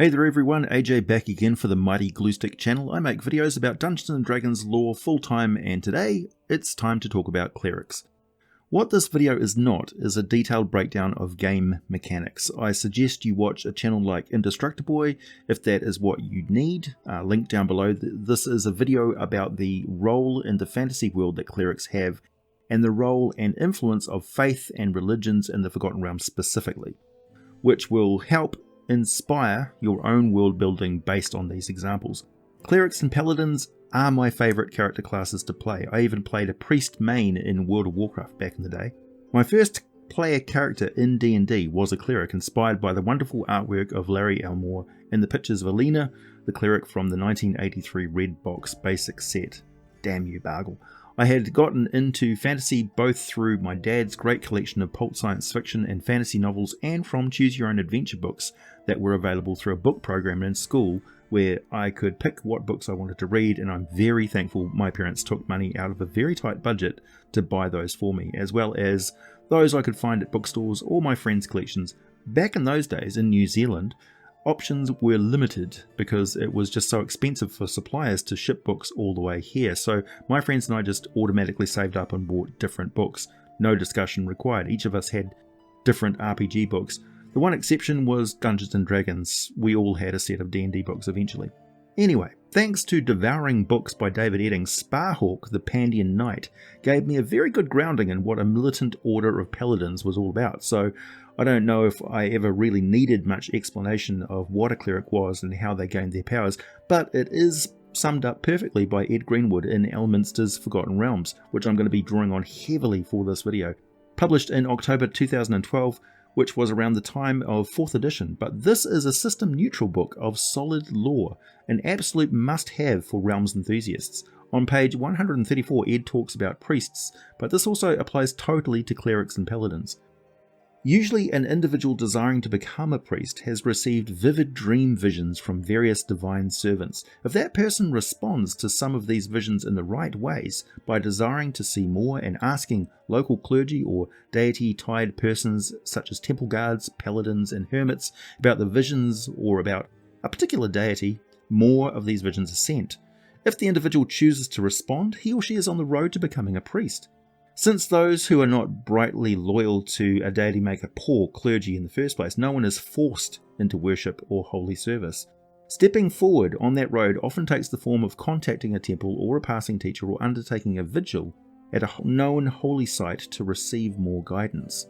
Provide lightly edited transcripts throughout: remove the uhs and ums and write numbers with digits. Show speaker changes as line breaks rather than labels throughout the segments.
Hey there everyone, AJ back again for the Mighty Gluestick channel. I make videos about Dungeons & Dragons lore full time, and today it's time to talk about Clerics. What this video is not is a detailed breakdown of game mechanics. I suggest you watch a channel like Indestructiboy if that is what you need. Link down below. This is a video about the role in the fantasy world that Clerics have, and the role and influence of faith and religions in the Forgotten Realms specifically, which will help inspire your own world building based on these examples. Clerics and Paladins are my favourite character classes to play. I even played a priest main in World of Warcraft back in the day. My first player character in D&D was a cleric, inspired by the wonderful artwork of Larry Elmore and the pictures of Alina, the cleric from the 1983 Red Box Basic set. Damn you, Bargle. I had gotten into fantasy both through my dad's great collection of pulp science fiction and fantasy novels and from choose your own adventure books that were available through a book program in school where I could pick what books I wanted to read, and I'm very thankful my parents took money out of a very tight budget to buy those for me, as well as those I could find at bookstores or my friends' collections. Back in those days in New Zealand, options were limited because it was just so expensive for suppliers to ship books all the way here, so my friends and I just automatically saved up and bought different books. No discussion required. Each of us had different RPG books. The one exception was Dungeons & Dragons. We all had a set of D&D books eventually. Anyway, thanks to devouring books by David Edding, Sparhawk the Pandian Knight gave me a very good grounding in what a militant order of paladins was all about, so I don't know if I ever really needed much explanation of what a cleric was and how they gained their powers, but it is summed up perfectly by Ed Greenwood in Elminster's Forgotten Realms, which I'm going to be drawing on heavily for this video. Published in October 2012, which was around the time of 4th edition, but this is a system-neutral book of solid lore, an absolute must-have for Realms enthusiasts. On page 134, Ed talks about priests, but this also applies totally to clerics and paladins. Usually an individual desiring to become a priest has received vivid dream visions from various divine servants. If that person responds to some of these visions in the right ways, by desiring to see more and asking local clergy or deity-tied persons such as temple guards, paladins and hermits about the visions or about a particular deity, more of these visions are sent. If the individual chooses to respond, he or she is on the road to becoming a priest. Since those who are not brightly loyal to a deity make a poor clergy in the first place, no one is forced into worship or holy service. Stepping forward on that road often takes the form of contacting a temple or a passing teacher or undertaking a vigil at a known holy site to receive more guidance.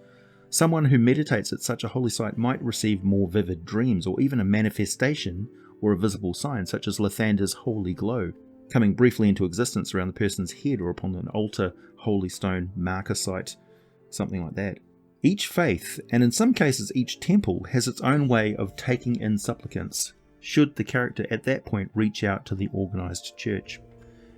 Someone who meditates at such a holy site might receive more vivid dreams or even a manifestation or a visible sign such as Lathander's holy glow, coming briefly into existence around the person's head or upon an altar, holy stone, marker site, something like that. Each faith, and in some cases each temple, has its own way of taking in supplicants, should the character at that point reach out to the organised church.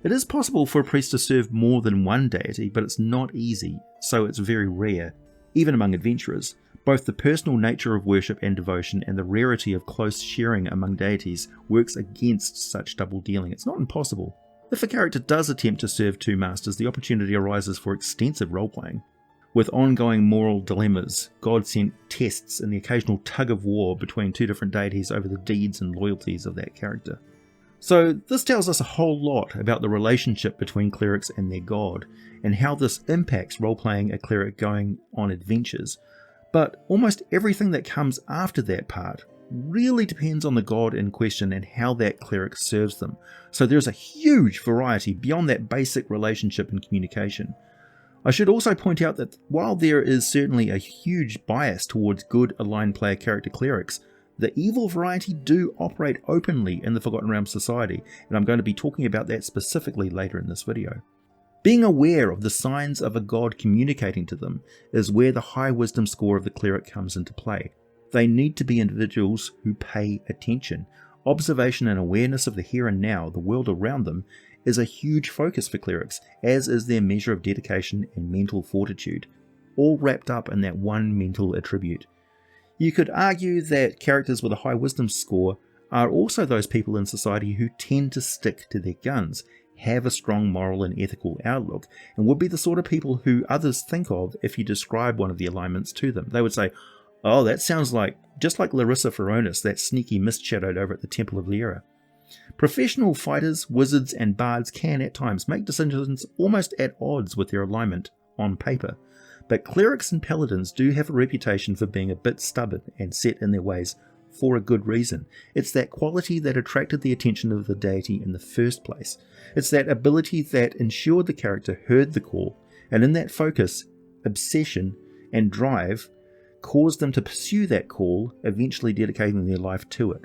It is possible for a priest to serve more than one deity, but it's not easy, so it's very rare, even among adventurers. Both the personal nature of worship and devotion and the rarity of close sharing among deities works against such double dealing. It's not impossible. If a character does attempt to serve two masters, the opportunity arises for extensive role-playing, with ongoing moral dilemmas, God-sent tests, and the occasional tug-of-war between two different deities over the deeds and loyalties of that character. So this tells us a whole lot about the relationship between clerics and their god, and how this impacts role-playing a cleric going on adventures. But almost everything that comes after that part really depends on the god in question and how that cleric serves them. So there's a huge variety beyond that basic relationship and communication. I should also point out that while there is certainly a huge bias towards good aligned player character clerics, the evil variety do operate openly in the Forgotten Realms society, and I'm going to be talking about that specifically later in this video. Being aware of the signs of a god communicating to them is where the high wisdom score of the cleric comes into play. They need to be individuals who pay attention. Observation and awareness of the here and now, the world around them, is a huge focus for clerics, as is their measure of dedication and mental fortitude, all wrapped up in that one mental attribute. You could argue that characters with a high wisdom score are also those people in society who tend to stick to their guns, have a strong moral and ethical outlook, and would be the sort of people who others think of if you describe one of the alignments to them. They would say, Oh, that sounds like just like Larissa Feronis, that sneaky mist shadowed over at the Temple of Lliira. Professional fighters, wizards, and bards can at times make decisions almost at odds with their alignment on paper, but clerics and paladins do have a reputation for being a bit stubborn and set in their ways for a good reason. It's that quality that attracted the attention of the deity in the first place. It's that ability that ensured the character heard the call, and in that focus, obsession, and drive caused them to pursue that call, eventually dedicating their life to it.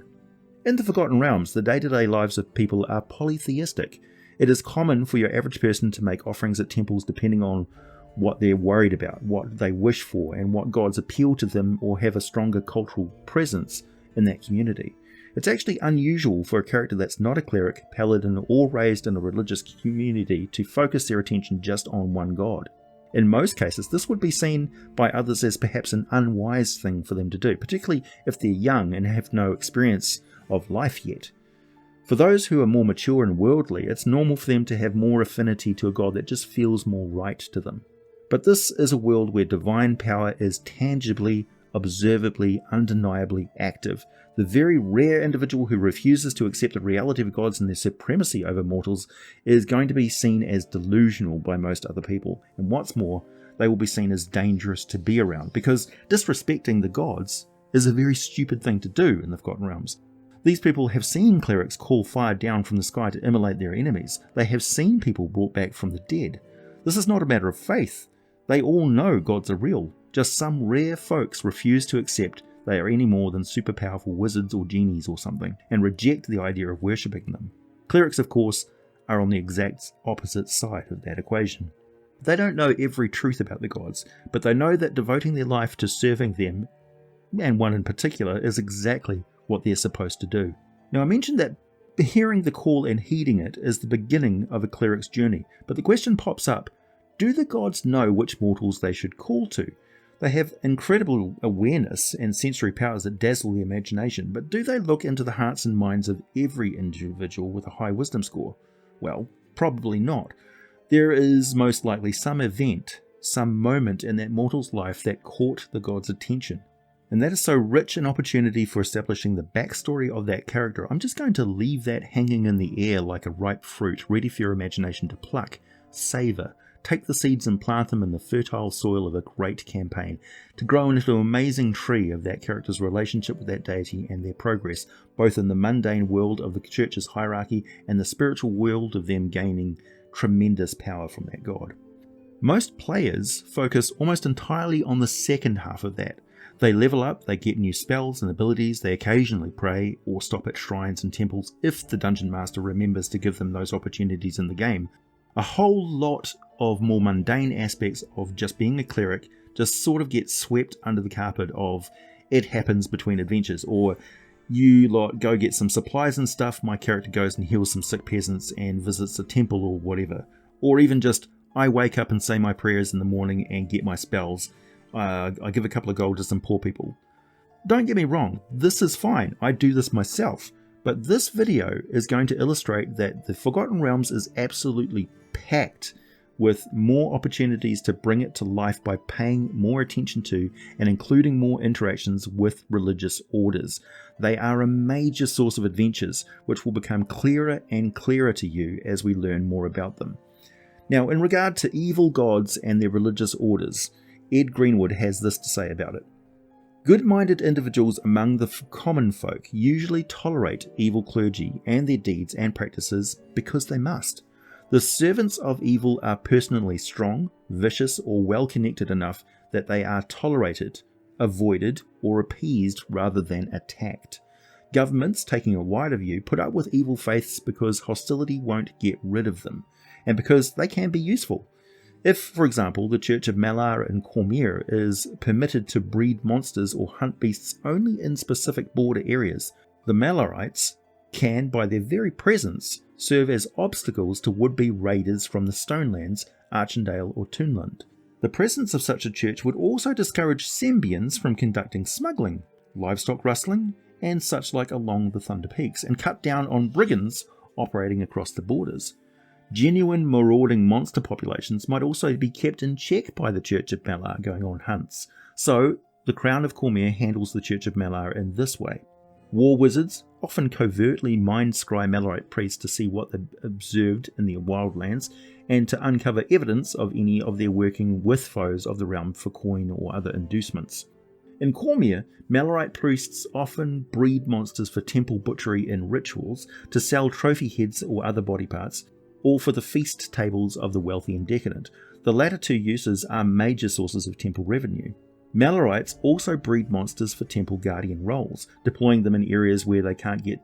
In the Forgotten Realms, the day-to-day lives of people are polytheistic. It is common for your average person to make offerings at temples depending on what they're worried about, what they wish for, and what gods appeal to them or have a stronger cultural presence in that community. It's actually unusual for a character that's not a cleric, paladin, or raised in a religious community to focus their attention just on one god. In most cases, this would be seen by others as perhaps an unwise thing for them to do, particularly if they're young and have no experience of life yet. For those who are more mature and worldly, it's normal for them to have more affinity to a god that just feels more right to them. But this is a world where divine power is tangibly, observably, undeniably active. The very rare individual who refuses to accept the reality of gods and their supremacy over mortals is going to be seen as delusional by most other people. And what's more, they will be seen as dangerous to be around, because disrespecting the gods is a very stupid thing to do in the Forgotten Realms. These people have seen clerics call fire down from the sky to immolate their enemies. They have seen people brought back from the dead. This is not a matter of faith. They all know gods are real. Just some rare folks refuse to accept they are any more than super powerful wizards or genies or something, and reject the idea of worshipping them. Clerics, of course, are on the exact opposite side of that equation. They don't know every truth about the gods, but they know that devoting their life to serving them, and one in particular, is exactly what they're supposed to do. Now, I mentioned that hearing the call and heeding it is the beginning of a cleric's journey, but the question pops up, do the gods know which mortals they should call to? They have incredible awareness and sensory powers that dazzle the imagination, but do they look into the hearts and minds of every individual with a high wisdom score? Well, probably not. There is most likely some event, some moment in that mortal's life that caught the god's attention. And that is so rich an opportunity for establishing the backstory of that character. I'm just going to leave that hanging in the air like a ripe fruit, ready for your imagination to pluck, savour, take the seeds and plant them in the fertile soil of a great campaign, to grow into an amazing tree of that character's relationship with that deity and their progress, both in the mundane world of the church's hierarchy and the spiritual world of them gaining tremendous power from that god. Most players focus almost entirely on the second half of that. They level up, they get new spells and abilities, they occasionally pray or stop at shrines and temples if the dungeon master remembers to give them those opportunities in the game. A whole lot of more mundane aspects of just being a cleric just sort of get swept under the carpet of it happens between adventures, or you lot go get some supplies and stuff, my character goes and heals some sick peasants and visits a temple or whatever, or even just I wake up and say my prayers in the morning and get my spells. I give a couple of gold to some poor people. Don't get me wrong, this is fine, I do this myself, but this video is going to illustrate that the Forgotten Realms is absolutely packed with more opportunities to bring it to life by paying more attention to and including more interactions with religious orders. They are a major source of adventures, which will become clearer and clearer to you as we learn more about them. Now, in regard to evil gods and their religious orders, Ed Greenwood has this to say about it. Good-minded individuals among the common folk usually tolerate evil clergy and their deeds and practices because they must. The servants of evil are personally strong, vicious, or well-connected enough that they are tolerated, avoided, or appeased rather than attacked. Governments, taking a wider view, put up with evil faiths because hostility won't get rid of them, and because they can be useful. If, for example, the Church of Malar in Cormier is permitted to breed monsters or hunt beasts only in specific border areas, the Malarites can, by their very presence, serve as obstacles to would-be raiders from the Stonelands, Archendale or Toonland. The presence of such a church would also discourage Sembians from conducting smuggling, livestock rustling, and such like along the Thunder Peaks, and cut down on brigands operating across the borders. Genuine marauding monster populations might also be kept in check by the Church of Malar going on hunts. So, The Crown of Cormyr handles the Church of Malar in this way. War wizards often covertly mind-scry Malarite priests to see what they've observed in their wildlands and to uncover evidence of any of their working with foes of the realm for coin or other inducements. In Cormyr, Malarite priests often breed monsters for temple butchery and rituals, to sell trophy heads or other body parts, or for the feast tables of the wealthy and decadent. The latter two uses are major sources of temple revenue. Malarites also breed monsters for temple guardian roles, deploying them in areas where they can't get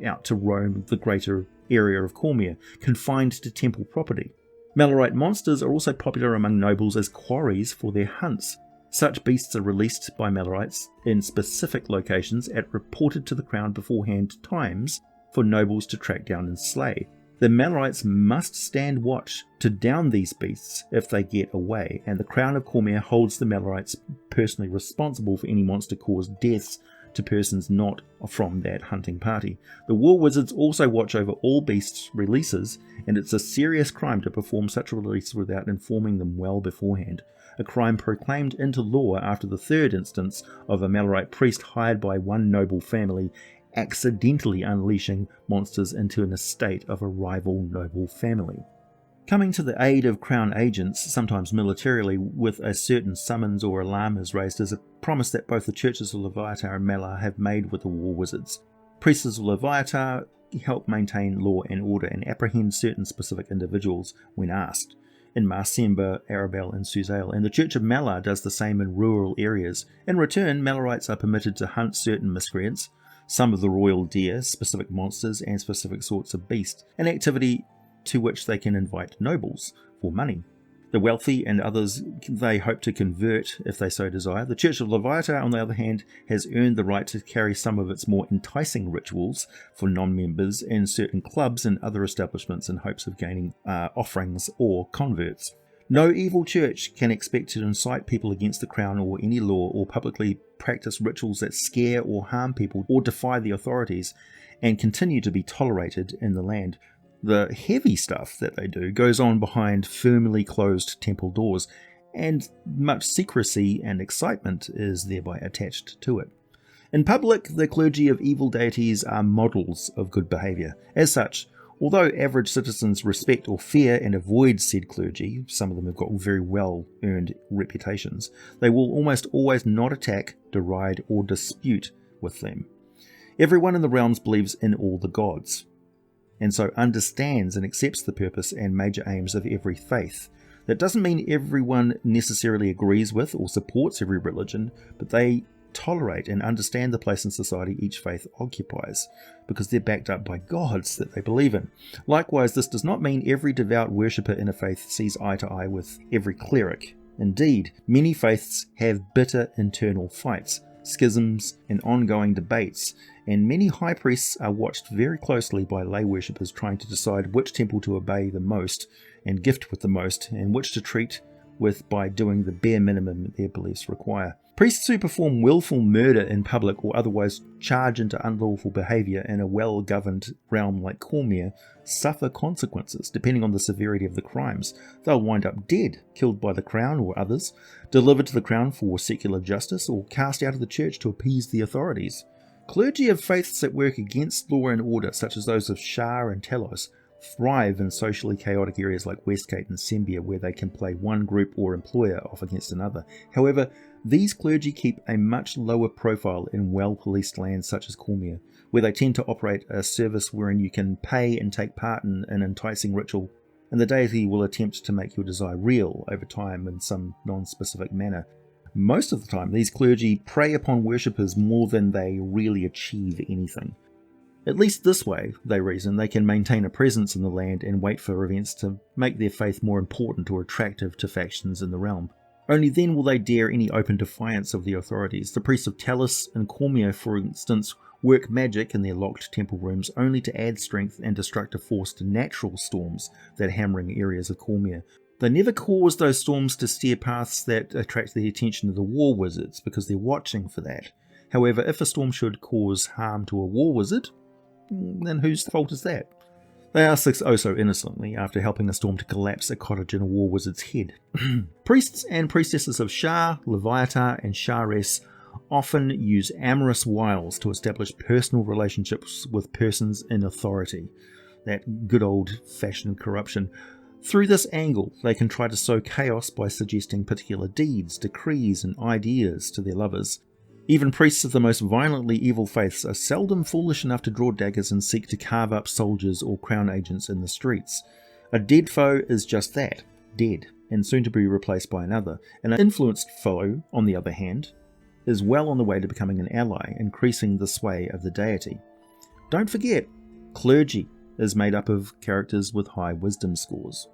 out to roam the greater area of Cormyr, confined to temple property. Malarite monsters are also popular among nobles as quarries for their hunts. Such beasts are released by Malarites in specific locations at reported to the crown beforehand times for nobles to track down and slay. The Malarites must stand watch to down these beasts if they get away, and the Crown of Cormyr holds the Malarites personally responsible for any monster-caused deaths to persons not from that hunting party. The War Wizards also watch over all beasts' releases, and it's a serious crime to perform such a release without informing them well beforehand, a crime proclaimed into law after the third instance of a Malarite priest hired by one noble family accidentally unleashing monsters into an estate of a rival noble family. Coming to the aid of crown agents, sometimes militarily, with a certain summons or alarm is raised, is a promise that both the churches of Loviatar and Malar have made with the war wizards. Priests of Loviatar help maintain law and order and apprehend certain specific individuals when asked, in Marsemba, Arabel and Suzail, and the Church of Malar does the same in rural areas. In return, Malarites are permitted to hunt certain miscreants, some of the royal deer, specific monsters and specific sorts of beast, an activity to which they can invite nobles for money. The wealthy and others they hope to convert if they so desire. The Church of Loviatar, on the other hand, has earned the right to carry some of its more enticing rituals for non-members in certain clubs and other establishments in hopes of gaining offerings or converts. No evil church can expect to incite people against the crown or any law, or publicly practice rituals that scare or harm people or defy the authorities, and continue to be tolerated in the land. The heavy stuff that they do goes on behind firmly closed temple doors, and much secrecy and excitement is thereby attached to it. In public, the clergy of evil deities are models of good behaviour. As such, although average citizens respect or fear and avoid said clergy, some of them have got very well-earned reputations, they will almost always not attack, deride or dispute with them. Everyone in the realms believes in all the gods, and so understands and accepts the purpose and major aims of every faith. That doesn't mean everyone necessarily agrees with or supports every religion, but they tolerate and understand the place in society each faith occupies, because they're backed up by gods that they believe in. Likewise, this does not mean every devout worshipper in a faith sees eye to eye with every cleric. Indeed, many faiths have bitter internal fights, schisms and ongoing debates, and many high priests are watched very closely by lay worshippers trying to decide which temple to obey the most and gift with the most, and which to treat with by doing the bare minimum their beliefs require. Priests who perform willful murder in public or otherwise charge into unlawful behaviour in a well-governed realm like Cormyr suffer consequences depending on the severity of the crimes. They'll wind up dead, killed by the crown or others, delivered to the crown for secular justice, or cast out of the church to appease the authorities. Clergy of faiths that work against law and order, such as those of Shar and Telos, thrive in socially chaotic areas like Westgate and Sembia, where they can play one group or employer off against another. However, these clergy keep a much lower profile in well-policed lands such as Cormyr, where they tend to operate a service wherein you can pay and take part in an enticing ritual, and the deity will attempt to make your desire real over time in some non-specific manner. Most of the time, these clergy prey upon worshippers more than they really achieve anything. At least this way, they reason, they can maintain a presence in the land and wait for events to make their faith more important or attractive to factions in the realm. Only then will they dare any open defiance of the authorities. The priests of Talis and Cormyr, for instance, work magic in their locked temple rooms only to add strength and destructive force to natural storms that hammering areas of Cormyr. They never cause those storms to steer paths that attract the attention of the war wizards, because they're watching for that. However, if a storm should cause harm to a war wizard, then whose fault is that? They ask this oh so innocently after helping a storm to collapse a cottage in a war wizard's head. Priests and priestesses of Shar, Loviatar and Shares often use amorous wiles to establish personal relationships with persons in authority. That good old-fashioned corruption. Through this angle, they can try to sow chaos by suggesting particular deeds, decrees, and ideas to their lovers. Even priests of the most violently evil faiths are seldom foolish enough to draw daggers and seek to carve up soldiers or crown agents in the streets. A dead foe is just that, dead, and soon to be replaced by another. An influenced foe, on the other hand, is well on the way to becoming an ally, increasing the sway of the deity. Don't forget, clergy is made up of characters with high wisdom scores,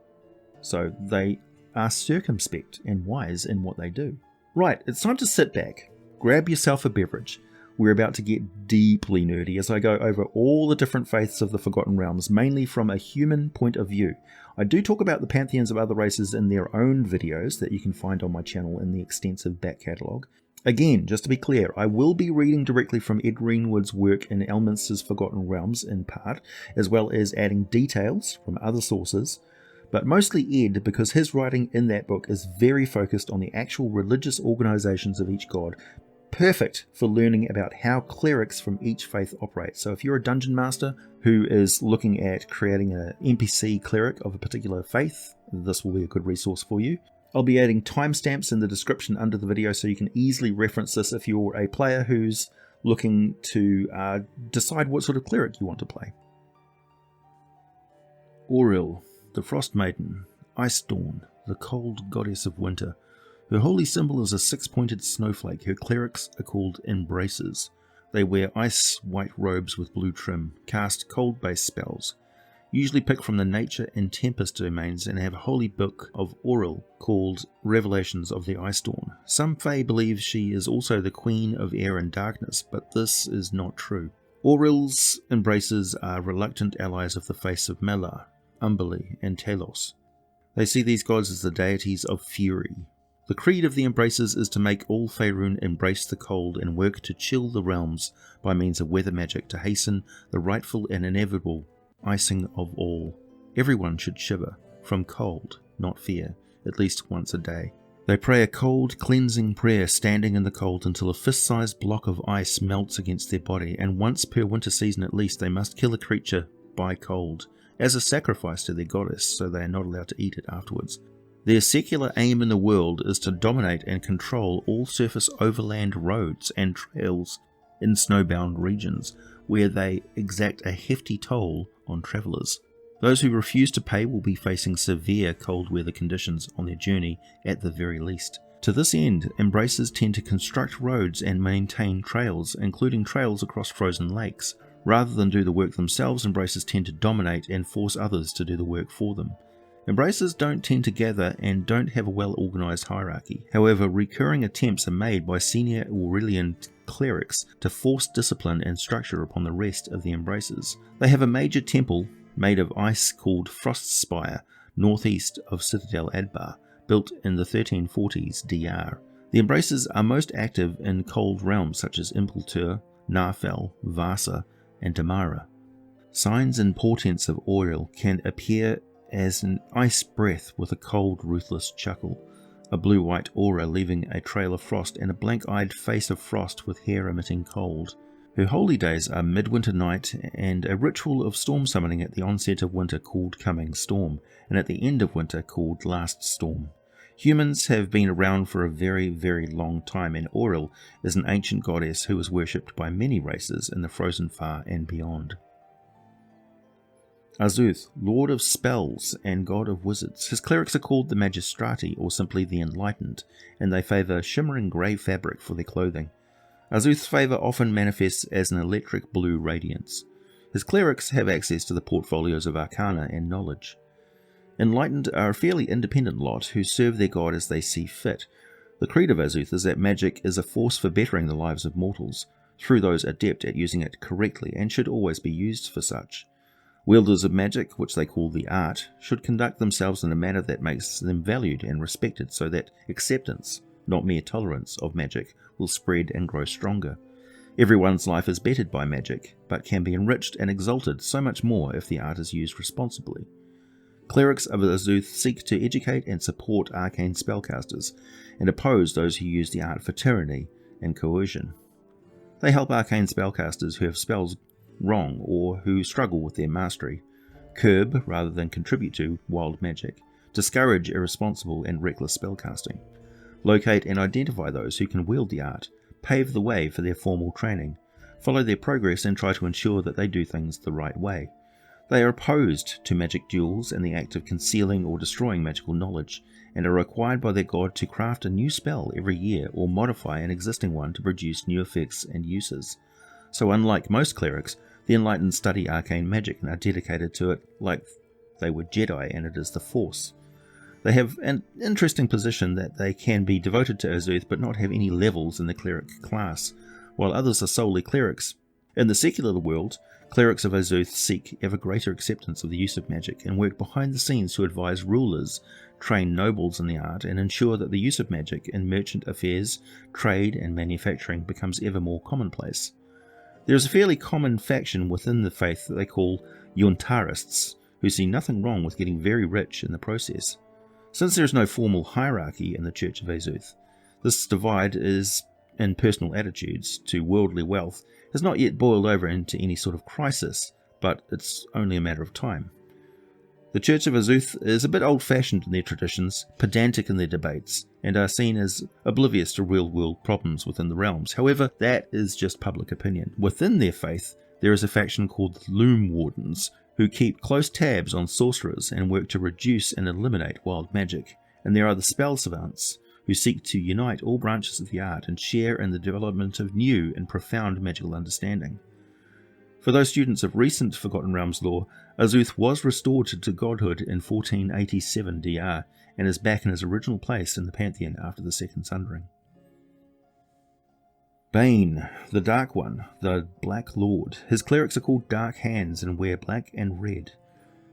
so they are circumspect and wise in what they do. Right, it's time to sit back, grab yourself a beverage. We're about to get deeply nerdy as I go over all the different faiths of the Forgotten Realms, mainly from a human point of view. I do talk about the pantheons of other races in their own videos that you can find on my channel in the extensive back catalogue. Again, just to be clear, I will be reading directly from Ed Greenwood's work in Elminster's Forgotten Realms in part, as well as adding details from other sources, but mostly Ed because his writing in that book is very focused on the actual religious organisations of each god. Perfect for learning about how clerics from each faith operate. So if you're a dungeon master who is looking at creating an NPC cleric of a particular faith, this will be a good resource for you. I'll be adding timestamps in the description under the video so you can easily reference this if you're a player who's looking to decide what sort of cleric you want to play. Auril, the Frost Maiden, Ice Dawn, the cold goddess of winter. Her holy symbol is a six-pointed snowflake. Her clerics are called Embraces. They wear ice-white robes with blue trim, cast cold-based spells, usually pick from the nature and tempest domains, and have a holy book of Auril called Revelations of the Ice Dawn. Some Fae believe she is also the queen of air and darkness, but this is not true. Auril's Embraces are reluctant allies of the faiths of Malar, Umberlee, and Talos. They see these gods as the deities of fury. The creed of the Embraces is to make all Faerun embrace the cold and work to chill the realms by means of weather magic to hasten the rightful and inevitable icing of all. Everyone should shiver from cold, not fear, at least once a day. They pray a cold, cleansing prayer standing in the cold until a fist-sized block of ice melts against their body, and once per winter season at least they must kill a creature by cold, as a sacrifice to their goddess, so they are not allowed to eat it afterwards. Their secular aim in the world is to dominate and control all surface overland roads and trails in snowbound regions, where they exact a hefty toll on travellers. Those who refuse to pay will be facing severe cold weather conditions on their journey at the very least. To this end, Embraces tend to construct roads and maintain trails, including trails across frozen lakes. Rather than do the work themselves, Embraces tend to dominate and force others to do the work for them. Embraces don't tend to gather and don't have a well-organised hierarchy. However, recurring attempts are made by senior Aurelian clerics to force discipline and structure upon the rest of the Embraces. They have a major temple made of ice called Frost Spire, northeast of Citadel Adbar, built in the 1340s DR. The Embraces are most active in cold realms such as Impeltur, Narfell, Vasa, and Damara. Signs and portents of Auril can appear as an ice breath with a cold, ruthless chuckle, a blue-white aura leaving a trail of frost, and a blank-eyed face of frost with hair emitting cold. Her holy days are midwinter night and a ritual of storm summoning at the onset of winter called Coming Storm, and at the end of winter called Last Storm. Humans have been around for a very, very long time, and Auril is an ancient goddess who is worshipped by many races in the Frozen Far and beyond. Azuth, Lord of Spells and God of Wizards. His clerics are called the Magistrati, or simply the Enlightened, and they favour shimmering grey fabric for their clothing. Azuth's favour often manifests as an electric blue radiance. His clerics have access to the portfolios of arcana and knowledge. Enlightened are a fairly independent lot who serve their god as they see fit. The creed of Azuth is that magic is a force for bettering the lives of mortals, through those adept at using it correctly, and should always be used for such. Wielders of magic, which they call the art, should conduct themselves in a manner that makes them valued and respected, so that acceptance, not mere tolerance, of magic will spread and grow stronger. Everyone's life is bettered by magic, but can be enriched and exalted so much more if the art is used responsibly. Clerics of Azuth seek to educate and support arcane spellcasters, and oppose those who use the art for tyranny, and coercion. They help arcane spellcasters who have spells wrong or who struggle with their mastery, curb rather than contribute to wild magic, discourage irresponsible and reckless spellcasting, locate and identify those who can wield the art, pave the way for their formal training, follow their progress and try to ensure that they do things the right way. They are opposed to magic duels and the act of concealing or destroying magical knowledge, and are required by their god to craft a new spell every year or modify an existing one to produce new effects and uses. So unlike most clerics, the Enlightened study arcane magic and are dedicated to it like they were Jedi and it is the Force. They have an interesting position that they can be devoted to Azuth but not have any levels in the cleric class, while others are solely clerics. In the secular world, clerics of Azuth seek ever greater acceptance of the use of magic and work behind the scenes to advise rulers, train nobles in the art, and ensure that the use of magic in merchant affairs, trade, and manufacturing becomes ever more commonplace. There is a fairly common faction within the faith that they call Yuntarists, who see nothing wrong with getting very rich in the process. Since there is no formal hierarchy in the Church of Azuth, this divide in personal attitudes to worldly wealth has not yet boiled over into any sort of crisis, but it's only a matter of time. The Church of Azuth is a bit old-fashioned in their traditions, pedantic in their debates, and are seen as oblivious to real-world problems within the realms. However, that is just public opinion. Within their faith, there is a faction called the Loom Wardens, who keep close tabs on sorcerers and work to reduce and eliminate wild magic. And there are the Spell Savants, who seek to unite all branches of the art and share in the development of new and profound magical understanding. For those students of recent Forgotten Realms lore, Azuth was restored to godhood in 1487 DR and is back in his original place in the Pantheon after the Second Sundering. Bane, the Dark One, the Black Lord. His clerics are called Dark Hands and wear black and red.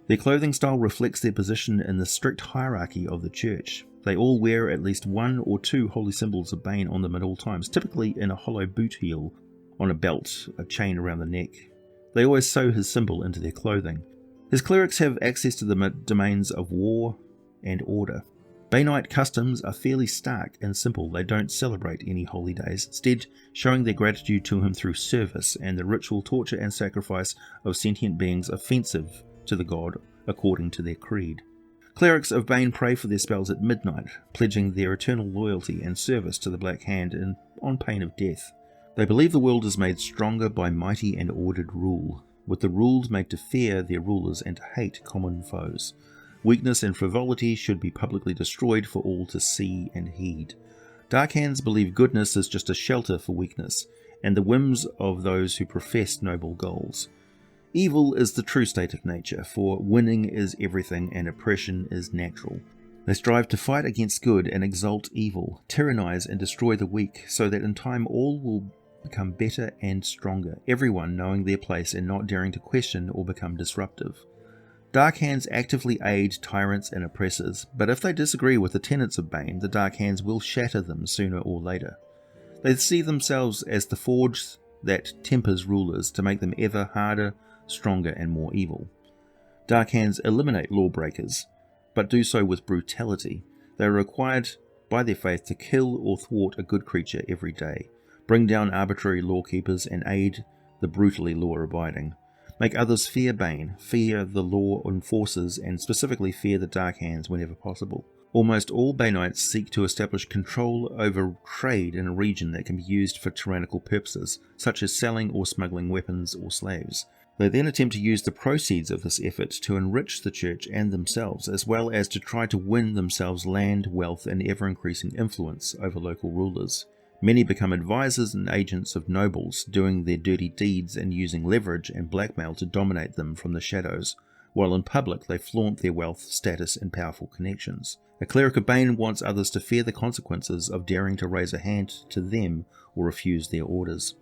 Their clothing style reflects their position in the strict hierarchy of the church. They all wear at least one or two holy symbols of Bane on them at all times, typically in a hollow boot heel, on a belt, a chain around the neck. They always sew his symbol into their clothing. His clerics have access to the domains of war and order. Baneite customs are fairly stark and simple. They don't celebrate any holy days, instead showing their gratitude to him through service and the ritual torture and sacrifice of sentient beings offensive to the god according to their creed. Clerics of Bane pray for their spells at midnight, pledging their eternal loyalty and service to the Black Hand on pain of death. They believe the world is made stronger by mighty and ordered rule, with the ruled made to fear their rulers and to hate common foes. Weakness and frivolity should be publicly destroyed for all to see and heed. Dark Hands believe goodness is just a shelter for weakness, and the whims of those who profess noble goals. Evil is the true state of nature, for winning is everything and oppression is natural. They strive to fight against good and exalt evil, tyrannize and destroy the weak, so that in time all will become better and stronger, everyone knowing their place and not daring to question or become disruptive. Dark Hands actively aid tyrants and oppressors, but if they disagree with the tenets of Bane, the Dark Hands will shatter them sooner or later. They see themselves as the forge that tempers rulers to make them ever harder, stronger and more evil. Dark Hands eliminate lawbreakers, but do so with brutality. They are required by their faith to kill or thwart a good creature every day, bring down arbitrary lawkeepers and aid the brutally law-abiding. Make others fear Bane, fear the law enforcers, and specifically fear the Dark Hands whenever possible. Almost all Baneites seek to establish control over trade in a region that can be used for tyrannical purposes, such as selling or smuggling weapons or slaves. They then attempt to use the proceeds of this effort to enrich the church and themselves, as well as to try to win themselves land, wealth, and ever-increasing influence over local rulers. Many become advisors and agents of nobles, doing their dirty deeds and using leverage and blackmail to dominate them from the shadows, while in public they flaunt their wealth, status, and powerful connections. A cleric of Bane wants others to fear the consequences of daring to raise a hand to them or refuse their orders.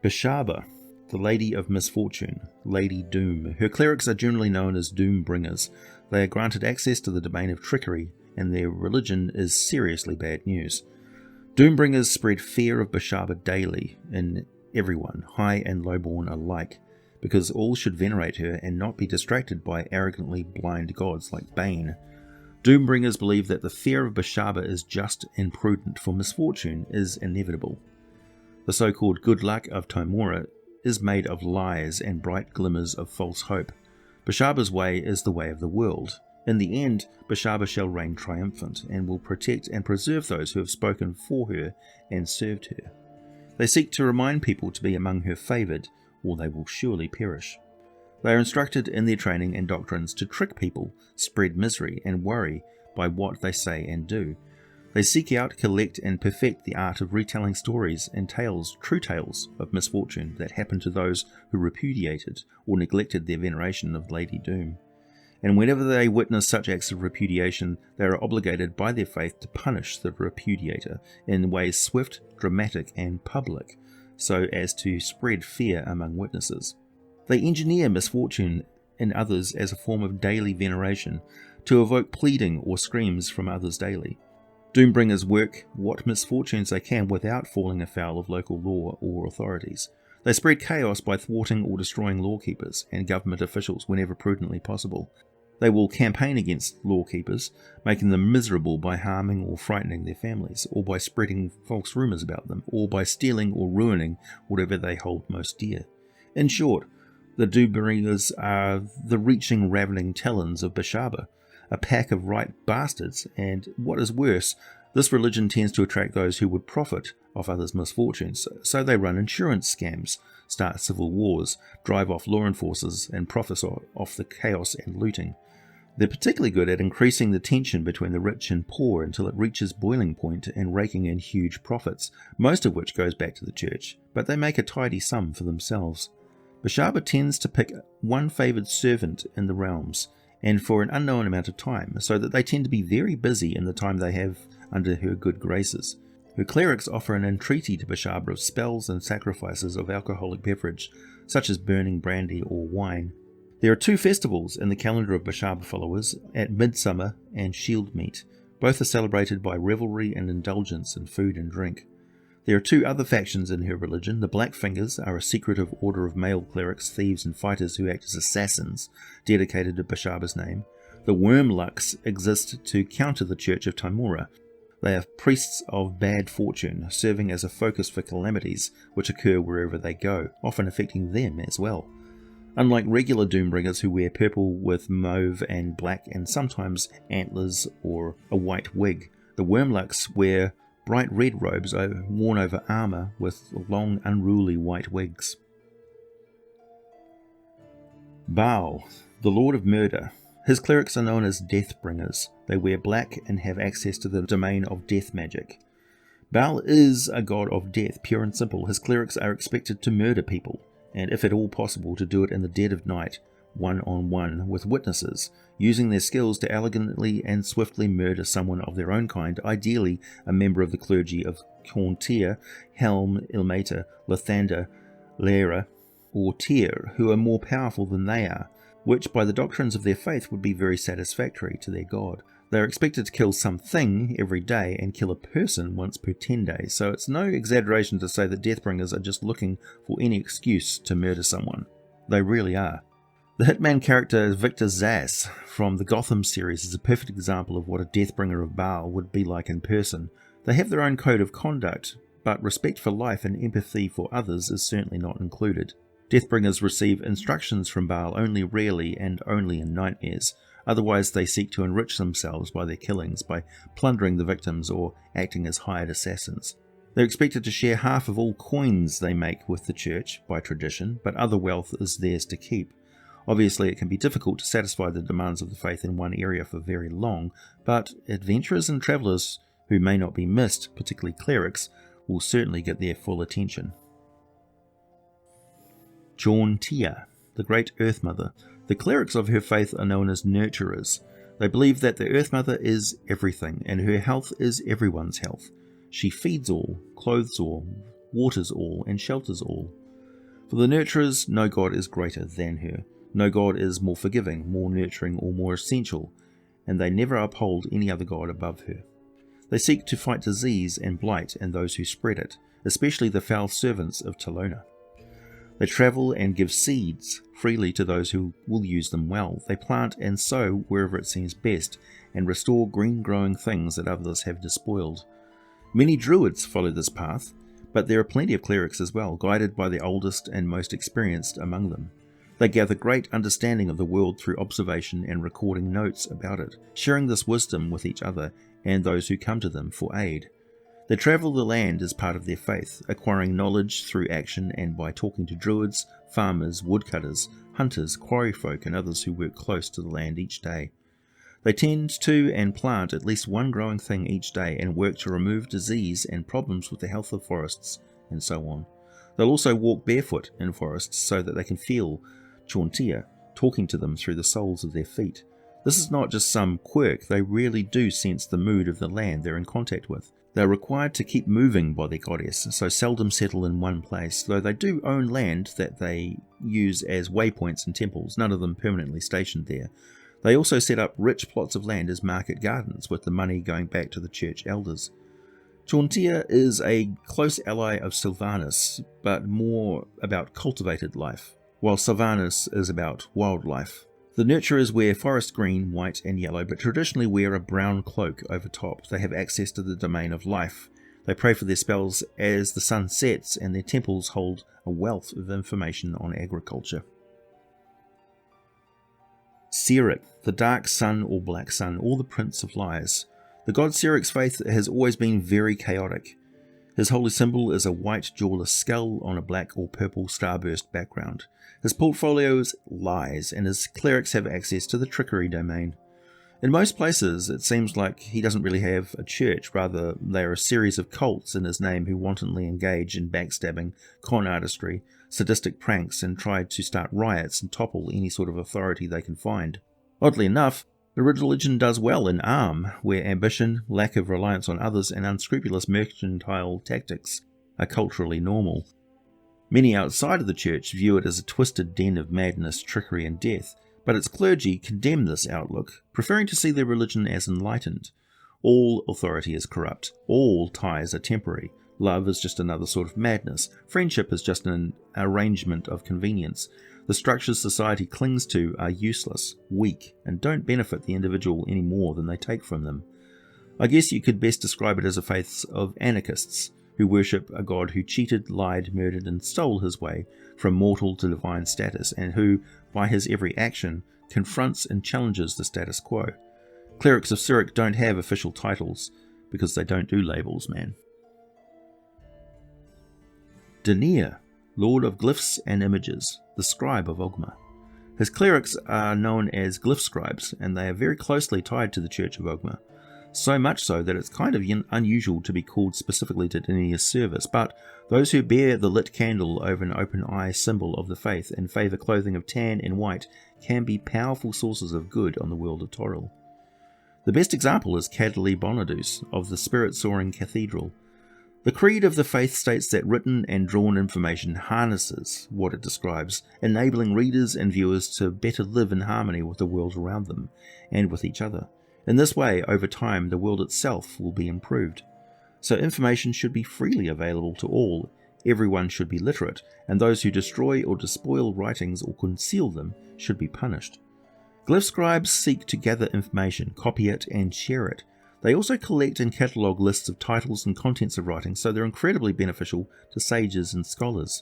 Beshaba, the Lady of Misfortune, Lady Doom. Her clerics are generally known as Doom Bringers. They are granted access to the domain of trickery, and their religion is seriously bad news. Doombringers spread fear of Beshaba daily in everyone, high and lowborn alike, because all should venerate her and not be distracted by arrogantly blind gods like Bane. Doombringers believe that the fear of Beshaba is just and prudent, for misfortune is inevitable. The so-called good luck of Taimora is made of lies and bright glimmers of false hope. Beshaba's way is the way of the world. In the end, Beshaba shall reign triumphant, and will protect and preserve those who have spoken for her and served her. They seek to remind people to be among her favoured, or they will surely perish. They are instructed in their training and doctrines to trick people, spread misery and worry by what they say and do. They seek out, collect and perfect the art of retelling stories and tales, true tales of misfortune that happened to those who repudiated or neglected their veneration of Lady Doom. And whenever they witness such acts of repudiation, they are obligated by their faith to punish the repudiator in ways swift, dramatic and public, so as to spread fear among witnesses. They engineer misfortune in others as a form of daily veneration, to evoke pleading or screams from others daily. Doombringers work what misfortunes they can without falling afoul of local law or authorities. They spread chaos by thwarting or destroying lawkeepers and government officials whenever prudently possible. They will campaign against lawkeepers, making them miserable by harming or frightening their families, or by spreading false rumours about them, or by stealing or ruining whatever they hold most dear. In short, the Doombringers are the reaching, ravening talons of Beshaba, a pack of right bastards, and what is worse, this religion tends to attract those who would profit off others' misfortunes, so they run insurance scams, start civil wars, drive off law enforcers, and profit off the chaos and looting. They're particularly good at increasing the tension between the rich and poor until it reaches boiling point and raking in huge profits, most of which goes back to the church, but they make a tidy sum for themselves. Beshaba tends to pick one favoured servant in the realms, and for an unknown amount of time, so that they tend to be very busy in the time they have under her good graces. Her clerics offer an entreaty to Beshaba of spells and sacrifices of alcoholic beverage, such as burning brandy or wine. There are 2 festivals in the calendar of Beshaba followers, at Midsummer and Shield Meet. Both are celebrated by revelry and indulgence in food and drink. There are 2 other factions in her religion. The Blackfingers are a secretive order of male clerics, thieves and fighters who act as assassins, dedicated to Beshaba's name. The Wormlucks exist to counter the Church of Taimora. They are priests of bad fortune, serving as a focus for calamities which occur wherever they go, often affecting them as well. Unlike regular Doombringers who wear purple with mauve and black and sometimes antlers or a white wig, the Wormlucks wear bright red robes worn over armour with long unruly white wigs. Bhaal, the Lord of Murder. His clerics are known as Deathbringers. They wear black and have access to the domain of death magic. Bhaal is a god of death, pure and simple. His clerics are expected to murder people, and if at all possible to do it in the dead of night, one-on-one with witnesses, using their skills to elegantly and swiftly murder someone of their own kind, ideally a member of the clergy of Chauntea, Helm, Ilmater, Lathander, Leira, or Tyr, who are more powerful than they are, which by the doctrines of their faith would be very satisfactory to their god. They are expected to kill something every day and kill a person once per 10 days, so it's no exaggeration to say that Deathbringers are just looking for any excuse to murder someone. They really are. The Hitman character Victor Zsasz from the Gotham series is a perfect example of what a Deathbringer of Bhaal would be like in person. They have their own code of conduct, but respect for life and empathy for others is certainly not included. Deathbringers receive instructions from Bhaal only rarely and only in nightmares. Otherwise they seek to enrich themselves by their killings, by plundering the victims or acting as hired assassins. They're expected to share half of all coins they make with the church, by tradition, but other wealth is theirs to keep. Obviously it can be difficult to satisfy the demands of the faith in one area for very long, but adventurers and travellers who may not be missed, particularly clerics, will certainly get their full attention. Chauntea, the Great Earth Mother. The clerics of her faith are known as nurturers. They believe that the Earth Mother is everything, and her health is everyone's health. She feeds all, clothes all, waters all, and shelters all. For the nurturers, no god is greater than her. No god is more forgiving, more nurturing, or more essential, and they never uphold any other god above her. They seek to fight disease and blight and those who spread it, especially the foul servants of Talona. They travel and give seeds freely to those who will use them well. They plant and sow wherever it seems best, and restore green-growing things that others have despoiled. Many druids follow this path, but there are plenty of clerics as well, guided by the oldest and most experienced among them. They gather great understanding of the world through observation and recording notes about it, sharing this wisdom with each other and those who come to them for aid. They travel the land as part of their faith, acquiring knowledge through action and by talking to druids, farmers, woodcutters, hunters, quarry folk and others who work close to the land each day. They tend to and plant at least one growing thing each day and work to remove disease and problems with the health of forests and so on. They'll also walk barefoot in forests so that they can feel Chauntea talking to them through the soles of their feet. This is not just some quirk, they really do sense the mood of the land they're in contact with. They are required to keep moving by their goddess, so seldom settle in one place, though they do own land that they use as waypoints and temples, none of them permanently stationed there. They also set up rich plots of land as market gardens, with the money going back to the church elders. Chauntea is a close ally of Silvanus, but more about cultivated life, while Silvanus is about wildlife. The nurturers wear forest green, white and yellow, but traditionally wear a brown cloak over top. They have access to the domain of life. They pray for their spells as the sun sets, and their temples hold a wealth of information on agriculture. Cyric, the dark sun or black sun, or the prince of lies. The god Cyric's faith has always been very chaotic. His holy symbol is a white jawless skull on a black or purple starburst background. His portfolio is lies, and his clerics have access to the trickery domain. In most places, it seems like he doesn't really have a church, rather they are a series of cults in his name who wantonly engage in backstabbing, con artistry, sadistic pranks, and try to start riots and topple any sort of authority they can find. Oddly enough, the religion does well in Arm, where ambition, lack of reliance on others, and unscrupulous mercantile tactics are culturally normal. Many outside of the church view it as a twisted den of madness, trickery, and death, but its clergy condemn this outlook, preferring to see their religion as enlightened. All authority is corrupt, all ties are temporary, love is just another sort of madness, friendship is just an arrangement of convenience. The structures society clings to are useless, weak, and don't benefit the individual any more than they take from them. I guess you could best describe it as a faith of anarchists, who worship a god who cheated, lied, murdered, and stole his way from mortal to divine status, and who, by his every action, confronts and challenges the status quo. Clerics of Cyric don't have official titles, because they don't do labels, man. Deneir, Lord of Glyphs and Images, the Scribe of Oghma. His clerics are known as glyph scribes, and they are very closely tied to the Church of Oghma. So much so that it's kind of unusual to be called specifically to Deneir's service, but those who bear the lit candle over an open eye symbol of the faith and favour clothing of tan and white can be powerful sources of good on the world of Auril. The best example is Cadley Bonadus of the Spirit-Soaring Cathedral. The creed of the faith states that written and drawn information harnesses what it describes, enabling readers and viewers to better live in harmony with the world around them and with each other. In this way, over time, the world itself will be improved. So information should be freely available to all, everyone should be literate, and those who destroy or despoil writings or conceal them should be punished. Glyph scribes seek to gather information, copy it, and share it. They also collect and catalogue lists of titles and contents of writings, so they're incredibly beneficial to sages and scholars.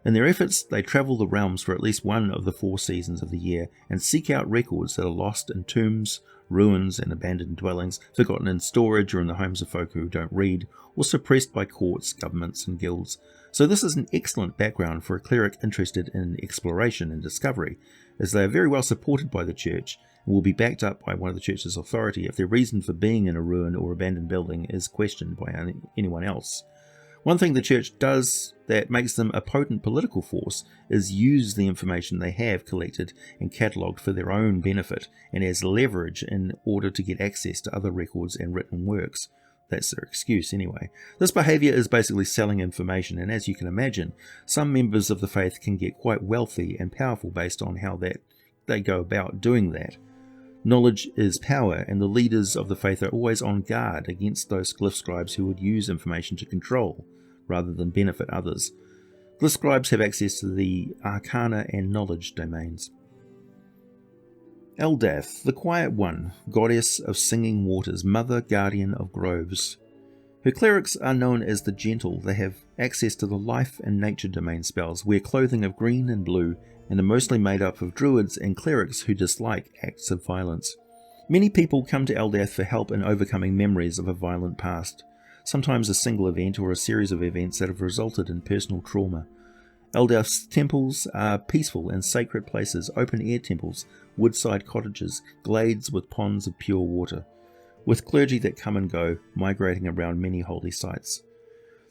In their efforts, they travel the realms for at least one of the 4 seasons of the year and seek out records that are lost in tombs, ruins, and abandoned dwellings, forgotten in storage or in the homes of folk who don't read, or suppressed by courts, governments, and guilds. So this is an excellent background for a cleric interested in exploration and discovery, as they are very well supported by the church and will be backed up by one of the church's authority if their reason for being in a ruin or abandoned building is questioned by anyone else. One thing the church does that makes them a potent political force is use the information they have collected and catalogued for their own benefit and as leverage in order to get access to other records and written works. That's their excuse anyway. This behaviour is basically selling information, and as you can imagine, some members of the faith can get quite wealthy and powerful based on how they go about doing that. Knowledge is power, and the leaders of the faith are always on guard against those glyph scribes who would use information to control, rather than benefit others. The scribes have access to the arcana and knowledge domains. Eldath, the Quiet One, goddess of singing waters, mother guardian of groves. Her clerics are known as the Gentle. They have access to the life and nature domain spells, wear clothing of green and blue, and are mostly made up of druids and clerics who dislike acts of violence. Many people come to Eldath for help in overcoming memories of a violent past, sometimes a single event or a series of events that have resulted in personal trauma. Eldath's temples are peaceful and sacred places, open-air temples, woodside cottages, glades with ponds of pure water, with clergy that come and go, migrating around many holy sites.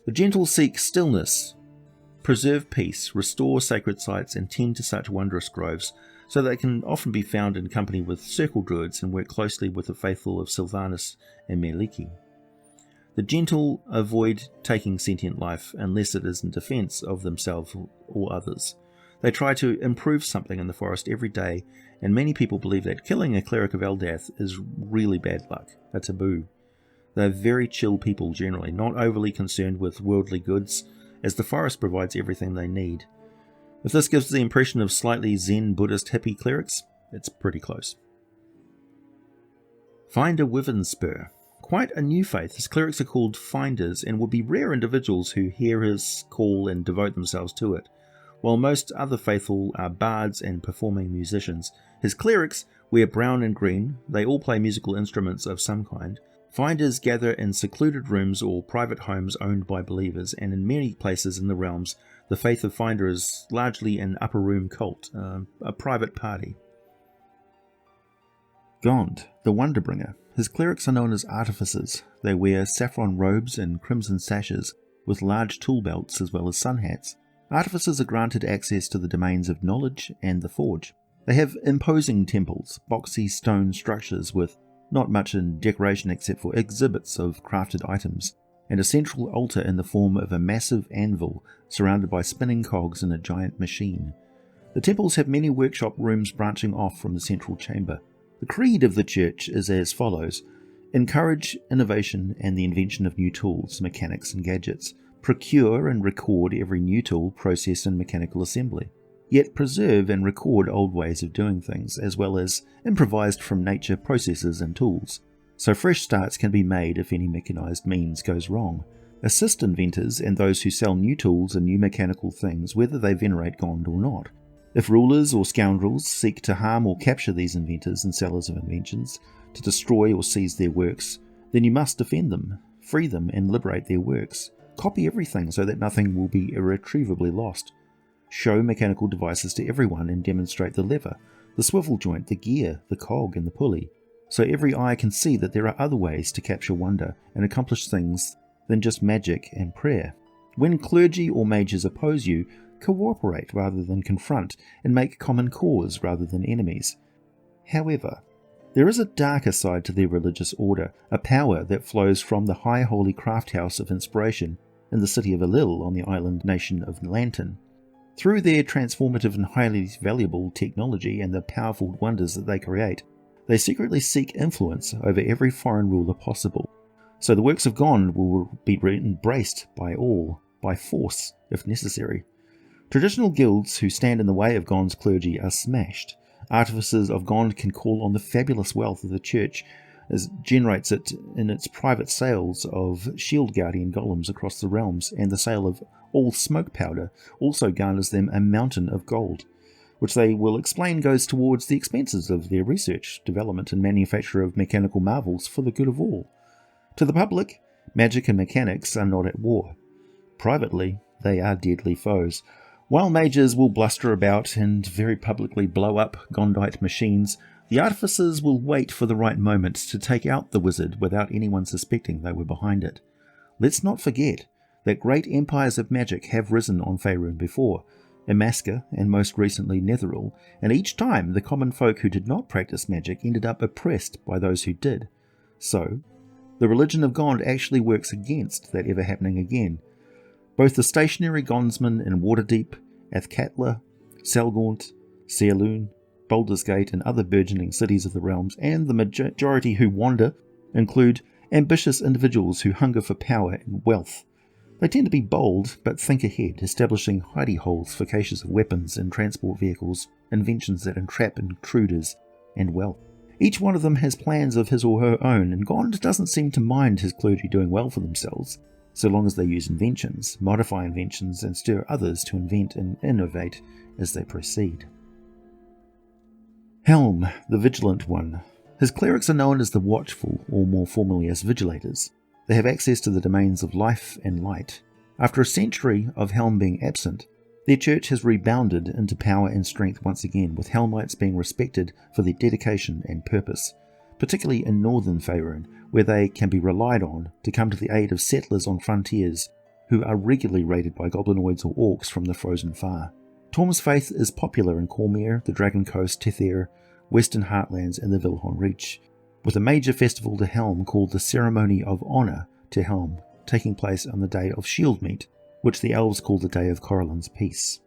The Gentle seek stillness, preserve peace, restore sacred sites, and tend to such wondrous groves, so they can often be found in company with circle druids and work closely with the faithful of Silvanus and Mielikki. The Gentle avoid taking sentient life unless it is in defence of themselves or others. They try to improve something in the forest every day, and many people believe that killing a cleric of Eldath is really bad luck, a taboo. They are very chill people generally, not overly concerned with worldly goods, as the forest provides everything they need. If this gives the impression of slightly Zen Buddhist hippie clerics, it's pretty close. Finder Wyvern Spur. Quite a new faith, his clerics are called finders and would be rare individuals who hear his call and devote themselves to it. While most other faithful are bards and performing musicians, his clerics wear brown and green. They all play musical instruments of some kind. Finders gather in secluded rooms or private homes owned by believers, and in many places in the realms, the faith of Finder is largely an upper room cult, a private party. Gond, the Wonderbringer. His clerics are known as artificers. They wear saffron robes and crimson sashes, with large tool belts as well as sun hats. Artificers are granted access to the domains of knowledge and the forge. They have imposing temples, boxy stone structures with not much in decoration except for exhibits of crafted items, and a central altar in the form of a massive anvil surrounded by spinning cogs in a giant machine. The temples have many workshop rooms branching off from the central chamber. The creed of the church is as follows: encourage innovation and the invention of new tools, mechanics and gadgets. Procure and record every new tool, process and mechanical assembly. Yet preserve and record old ways of doing things, as well as improvised from nature processes and tools, so fresh starts can be made if any mechanized means goes wrong. Assist inventors and those who sell new tools and new mechanical things, whether they venerate Gond or not. If rulers or scoundrels seek to harm or capture these inventors and sellers of inventions, to destroy or seize their works, then you must defend them, free them and liberate their works. Copy everything so that nothing will be irretrievably lost. Show mechanical devices to everyone and demonstrate the lever, the swivel joint, the gear, the cog and the pulley, so every eye can see that there are other ways to capture wonder and accomplish things than just magic and prayer. When clergy or mages oppose you, cooperate rather than confront, and make common cause rather than enemies. However, there is a darker side to their religious order, a power that flows from the high holy craft house of inspiration in the city of Ilil on the island nation of Lantern. Through their transformative and highly valuable technology and the powerful wonders that they create, they secretly seek influence over every foreign ruler possible. So the works of Gond will be embraced by all, by force, if necessary. Traditional guilds who stand in the way of Gond's clergy are smashed. Artificers of Gond can call on the fabulous wealth of the church as generates it in its private sales of shield guardian golems across the realms, and the sale of all smoke powder also garners them a mountain of gold, which they will explain goes towards the expenses of their research, development and manufacture of mechanical marvels for the good of all. To the public, magic and mechanics are not at war. Privately, they are deadly foes. While mages will bluster about and very publicly blow up Gondite machines, the artificers will wait for the right moment to take out the wizard without anyone suspecting they were behind it. Let's not forget that great empires of magic have risen on Faerun before, Imaska and most recently Netheril, and each time the common folk who did not practice magic ended up oppressed by those who did. So, the religion of Gond actually works against that ever happening again. Both the stationary Gondsmen in Waterdeep, Athkatla, Selgaunt, Selune, Baldur's Gate and other burgeoning cities of the realms, and the majority who wander, include ambitious individuals who hunger for power and wealth. They tend to be bold, but think ahead, establishing hidey holes for caches of weapons and transport vehicles, inventions that entrap intruders, and wealth. Each one of them has plans of his or her own, and God doesn't seem to mind his clergy doing well for themselves, so long as they use inventions, modify inventions, and stir others to invent and innovate as they proceed. Helm, the Vigilant One. His clerics are known as the Watchful, or more formally as Vigilators. They have access to the domains of life and light. After a century of Helm being absent, their church has rebounded into power and strength once again, with Helmites being respected for their dedication and purpose, particularly in northern Faerun, where they can be relied on to come to the aid of settlers on frontiers who are regularly raided by goblinoids or orcs from the frozen far. Torm's faith is popular in Cormyr, the Dragon Coast, Tetheer, Western Heartlands and the Vilhon Reach, with a major festival to Helm called the Ceremony of Honour to Helm, taking place on the day of Shieldmeet, which the elves call the Day of Corellin's Peace.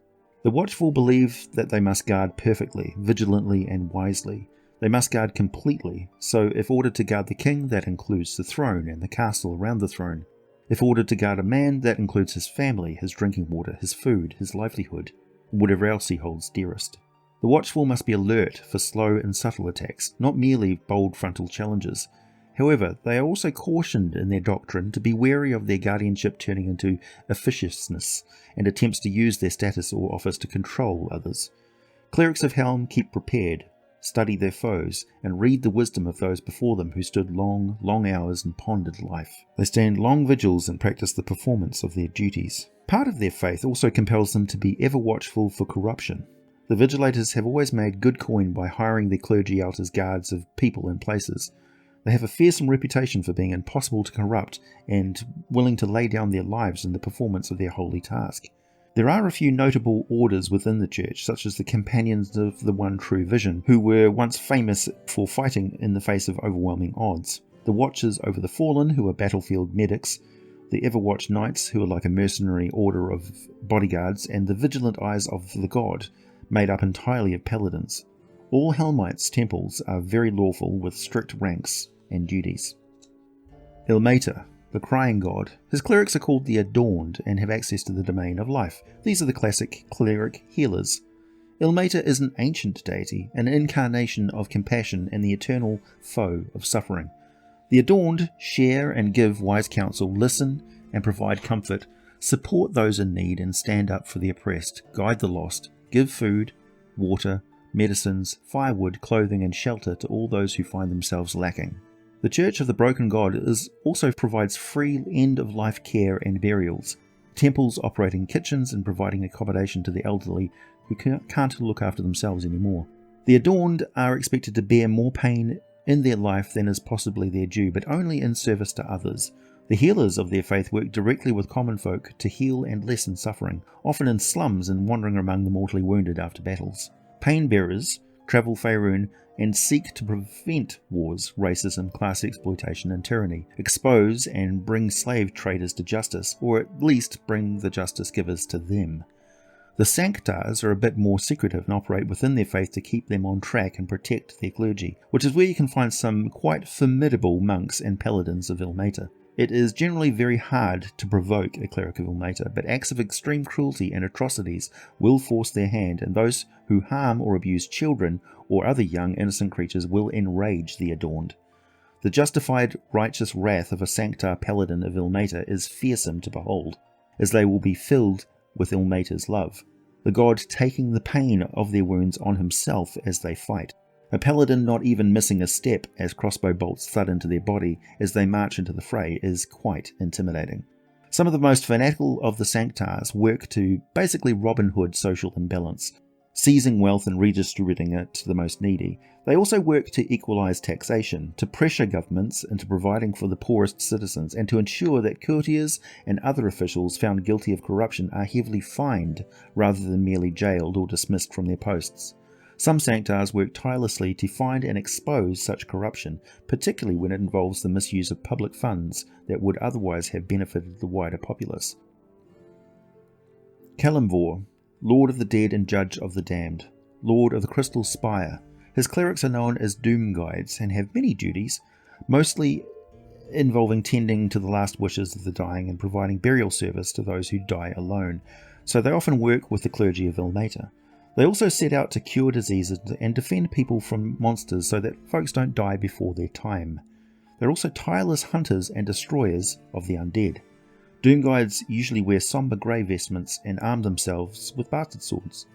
The Watchful believe that they must guard perfectly, vigilantly and wisely. They must guard completely, so if ordered to guard the king, that includes the throne and the castle around the throne. If ordered to guard a man, that includes his family, his drinking water, his food, his livelihood, and whatever else he holds dearest. The Watchful must be alert for slow and subtle attacks, not merely bold frontal challenges. However, they are also cautioned in their doctrine to be wary of their guardianship turning into officiousness and attempts to use their status or office to control others. Clerics of Helm keep prepared, study their foes, and read the wisdom of those before them who stood long, long hours and pondered life. They stand long vigils and practice the performance of their duties. Part of their faith also compels them to be ever watchful for corruption. The Vigilators have always made good coin by hiring their clergy out as guards of people and places. They have a fearsome reputation for being impossible to corrupt and willing to lay down their lives in the performance of their holy task. There are a few notable orders within the church, such as the Companions of the One True Vision, who were once famous for fighting in the face of overwhelming odds, the Watchers over the Fallen, who are battlefield medics, the Everwatch Knights, who are like a mercenary order of bodyguards, and the Vigilant Eyes of the God, made up entirely of paladins. All Helmites' temples are very lawful with strict ranks and duties. Ilmater, the Crying God. His clerics are called the Adorned and have access to the domain of life. These are the classic cleric healers. Ilmater is an ancient deity, an incarnation of compassion and the eternal foe of suffering. The Adorned share and give wise counsel, listen and provide comfort, support those in need and stand up for the oppressed, guide the lost, give food, water, medicines, firewood, clothing and shelter to all those who find themselves lacking. The Church of the Broken God also provides free end-of-life care and burials, temples operating kitchens and providing accommodation to the elderly who can't look after themselves anymore. The Adorned are expected to bear more pain in their life than is possibly their due, but only in service to others. The healers of their faith work directly with common folk to heal and lessen suffering, often in slums and wandering among the mortally wounded after battles. Pain bearers travel Faerun and seek to prevent wars, racism, class exploitation and tyranny, expose and bring slave traders to justice, or at least bring the justice givers to them. The Sanctars are a bit more secretive and operate within their faith to keep them on track and protect their clergy, which is where you can find some quite formidable monks and paladins of Ilmater. It is generally very hard to provoke a cleric of Ilmater, but acts of extreme cruelty and atrocities will force their hand, and those who harm or abuse children or other young innocent creatures will enrage the Adorned. The justified righteous wrath of a Sanctar paladin of Ilmater is fearsome to behold, as they will be filled with Ilmater's love, the god taking the pain of their wounds on himself as they fight. A paladin not even missing a step as crossbow bolts thud into their body as they march into the fray is quite intimidating. Some of the most fanatical of the Sanctars work to basically Robin Hood social imbalance, seizing wealth and redistributing it to the most needy. They also work to equalise taxation, to pressure governments into providing for the poorest citizens, and to ensure that courtiers and other officials found guilty of corruption are heavily fined rather than merely jailed or dismissed from their posts. Some Sanctars work tirelessly to find and expose such corruption, particularly when it involves the misuse of public funds that would otherwise have benefited the wider populace. Kelemvor, Lord of the Dead and Judge of the Damned, Lord of the Crystal Spire. His clerics are known as Doom Guides and have many duties, mostly involving tending to the last wishes of the dying and providing burial service to those who die alone, so they often work with the clergy of Ilmater. They also set out to cure diseases and defend people from monsters so that folks don't die before their time. They're also tireless hunters and destroyers of the undead. Doom Guides usually wear somber grey vestments and arm themselves with bastard swords.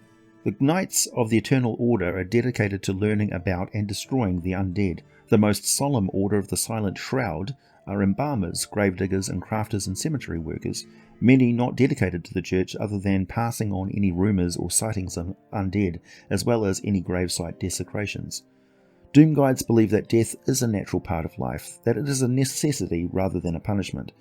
The Knights of the Eternal Order are dedicated to learning about and destroying the undead. The most solemn Order of the Silent Shroud are embalmers, gravediggers and crafters and cemetery workers, many not dedicated to the church other than passing on any rumours or sightings of undead, as well as any gravesite desecrations. Doom Guides believe that death is a natural part of life, that it is a necessity rather than a punishment.